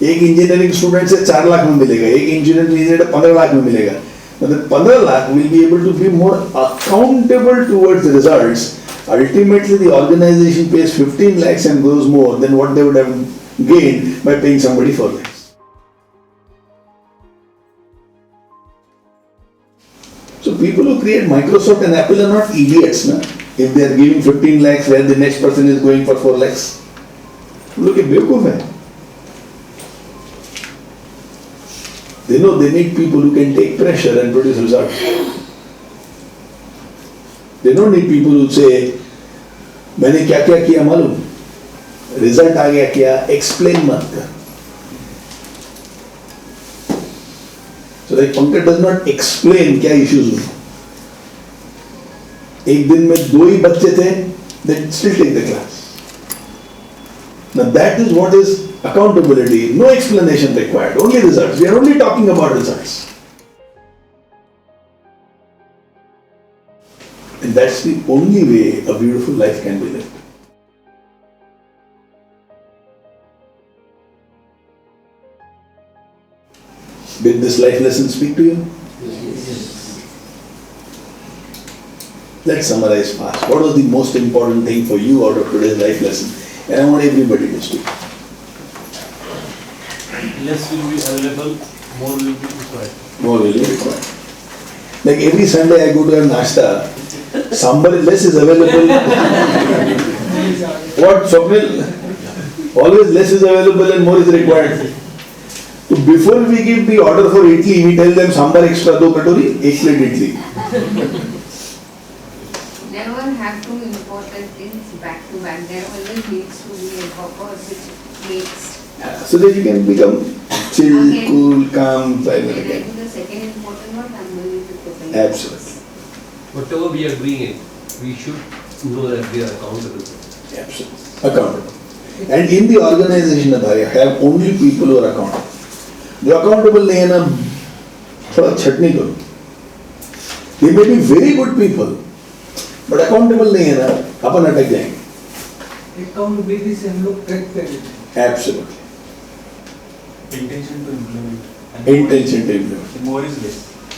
Speaker 1: एक engineering student से 4 लाख में मिलेगा, एक engineer 15 lakh में मिलेगा. But the 15 lakh will be able to be more accountable towards the results. Ultimately, the organization pays 15 lakhs and goes more than what they would have gained by paying somebody 4 lakhs. So people who create Microsoft and Apple are not idiots, na? If they are giving 15 lakhs where the next person is going for 4 lakhs. Look at बेवकूफ है. They know they need people who can take pressure and produce results. They don't need people who say, मैंने क्या क्या किया मालूम, result आ गया क्या, explain मत कर. So like Pankaj does not explain क्या issues हुए. एक दिन में 2 ही बच्चे थे, they still take the class. Now that is what is accountability, no explanation required, only results. We are only talking about results. And that's the only way a beautiful life can be lived. Did this life lesson speak to you? Yes. Let's summarize fast. What was the most important thing for you out of today's life lesson? And I want everybody to speak.
Speaker 9: Less will be available, more will be required.
Speaker 1: More will be required. Like every Sunday I go to have nashta, sambar less is available. What, Swapnil? Always less is available and more is required. So before we give the order for idli, we tell them sambar extra 2 katori, 1 plate idli.
Speaker 6: Never have to import things back to back. There always needs to be a purpose which makes.
Speaker 1: So that you can become chill,
Speaker 6: Okay.
Speaker 1: cool, calm, silent
Speaker 6: When I
Speaker 1: again.
Speaker 6: do the second important one, I'm going to put the
Speaker 1: Absolutely.
Speaker 10: Whatever we are doing it, we should know that we are accountable.
Speaker 1: Absolutely. Accountable. And in the organization of I have only people who are accountable. जो accountable नहीं है ना, थोड़ा छटनी करो. They may be very good people, but accountable नहीं है ना, अपन अटक जाएंगे.
Speaker 8: Accountability से हम लोग ट्रैक कर लेते हैं.
Speaker 1: Absolutely.
Speaker 2: Intention to implement. And
Speaker 1: Intention to implement.
Speaker 2: More is less.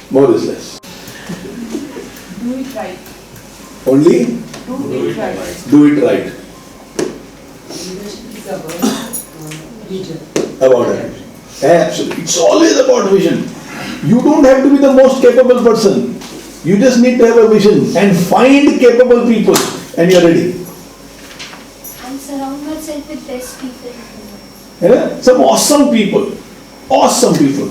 Speaker 1: More is less.
Speaker 4: Do it right.
Speaker 1: Only
Speaker 4: Do it right.
Speaker 1: do it right.
Speaker 8: Leadership is about vision.
Speaker 1: About it. Absolutely. It's always about vision. You don't have to be the most capable person. You just need to have a vision and find capable people and you're ready.
Speaker 12: And surround myself with best people.
Speaker 1: Yeah? Some awesome people. Awesome people.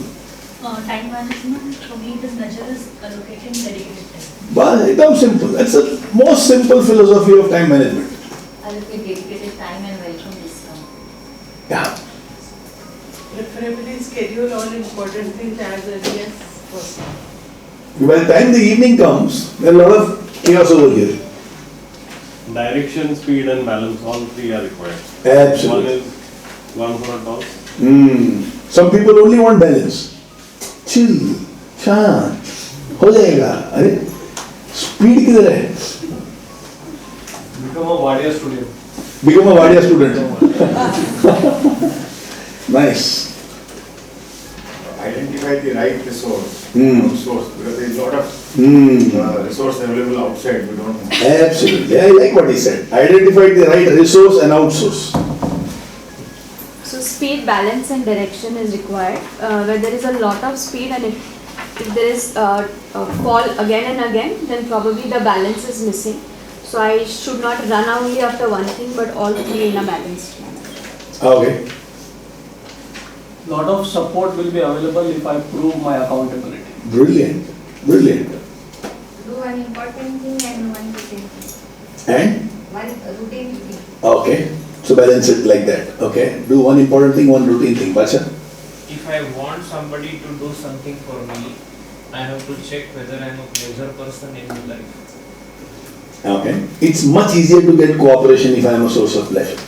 Speaker 12: Time management, for me, this measure is allocating dedicated time.
Speaker 1: But it's simple. That's the most simple philosophy of time management.
Speaker 12: Allocate dedicated time and welcome discount.
Speaker 1: Yeah.
Speaker 4: Preferably schedule all important things as early as person.
Speaker 1: By the time the evening comes, there are a lot of chaos over here.
Speaker 9: Direction, speed and balance, all three are required.
Speaker 1: Absolutely.
Speaker 9: One for a toss.
Speaker 1: Some people only want balance. Chill, शांत, हो जाएगा. अरे speed किधर है?
Speaker 9: Become a WADIA student.
Speaker 1: Become a WADIA student. Nice.
Speaker 13: Identify the right resource, outsource, because there is a lot of resource available outside, we don't know.
Speaker 1: Absolutely. I like what he said. Identify the right resource and outsource.
Speaker 3: So speed, balance and direction is required. Where there is a lot of speed and if there is a fall again and again, then probably the balance is missing. So I should not run only after one thing, but all three in a balanced manner.
Speaker 1: Okay.
Speaker 8: Lot of support will be available if I prove my accountability.
Speaker 1: Brilliant. Brilliant.
Speaker 6: Do one important thing and one routine thing.
Speaker 1: And?
Speaker 6: One routine thing.
Speaker 1: Okay. So balance it like that. Okay. Do one important thing, one routine thing. Bacha?
Speaker 14: If I want somebody to do something for me, I have to check whether I am a pleasure person in my life.
Speaker 1: Okay. It's much easier to get cooperation if I am a source of pleasure.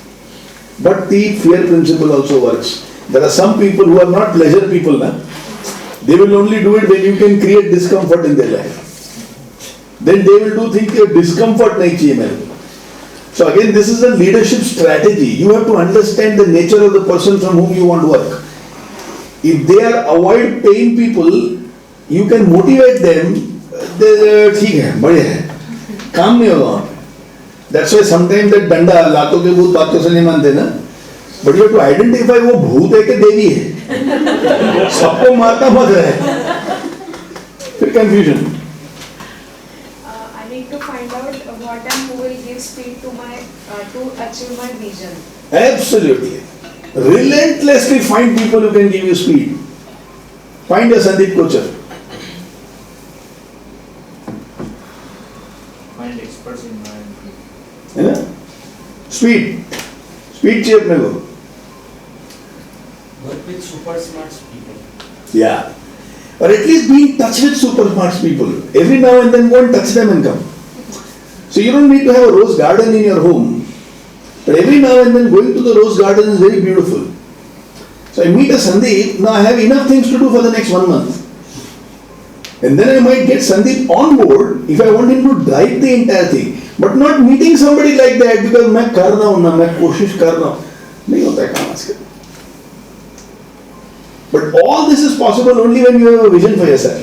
Speaker 1: But the fear principle also works. There are some people who are not pleasure people. They will only do it when you can create discomfort in their life. Then they will do think discomfort nahi chahiye mere ko. So again, this is a leadership strategy. You have to understand the nature of the person from whom you want to work. If they are avoid paying people, you can motivate them. ठीक है, बढ़िया है, काम नहीं होगा. That's why sometimes that डंडा लातों के भूत बातों से नहीं मानते ना. But you have to identify वो भूत है कि देवी है. सबको मारता मत रहे. फिर confusion.
Speaker 15: I need to find out what and who will give speed to my to achieve my vision.
Speaker 1: Absolutely. Relentlessly find people who can give you speed. Find a Sandeep Kochar.
Speaker 13: Find experts in mind.
Speaker 1: है ना? Speed. Speed चाहिए अपने को.
Speaker 14: Work with super smart people.
Speaker 1: Yeah. Or at least be in touch with super smart people. Every now and then go and touch them and come. So you don't need to have a rose garden in your home. But every now and then going to the rose garden is very beautiful. So I meet a Sandeep, now I have enough things to do for the next 1 month. And then I might get Sandeep on board if I want him to drive the entire thing. But not meeting somebody like that because मैं कर रहा हूँ ना, मैं कोशिश कर रहा हूँ. नहीं होता है काम आजकल. But all this is possible only when you have a vision for yourself.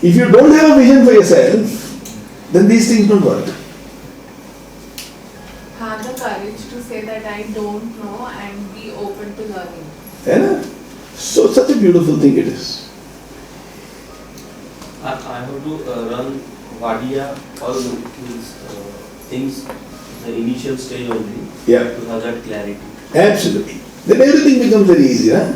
Speaker 1: If you don't have a vision for yourself, then these things don't work.
Speaker 15: Have the courage to say that I don't know and be open to learning.
Speaker 1: Yeah? So such a beautiful thing it is.
Speaker 2: I have to run WADIA, all these things, the initial stage only,
Speaker 1: Yeah.
Speaker 2: to have that clarity.
Speaker 1: Absolutely. Then everything becomes very easy, huh?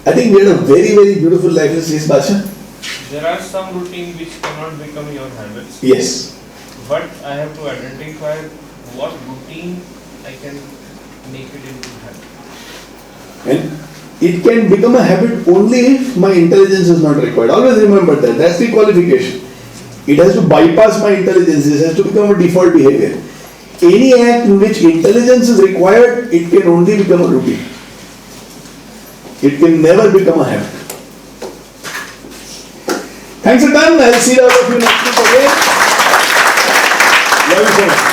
Speaker 1: I think we had a very, very beautiful life in Sris Basha.
Speaker 14: There are some routine which cannot become your habits.
Speaker 1: Yes.
Speaker 14: But I have to identify what routine I can make it into habit.
Speaker 1: And it can become a habit only if my intelligence is not required. Always remember that. That's the qualification. It has to bypass my intelligence. It has to become a default behavior. Any act in which intelligence is required, it can only become a routine. It can never become a habit. Thanks for time. I'll see all of you next week again. Love you so much.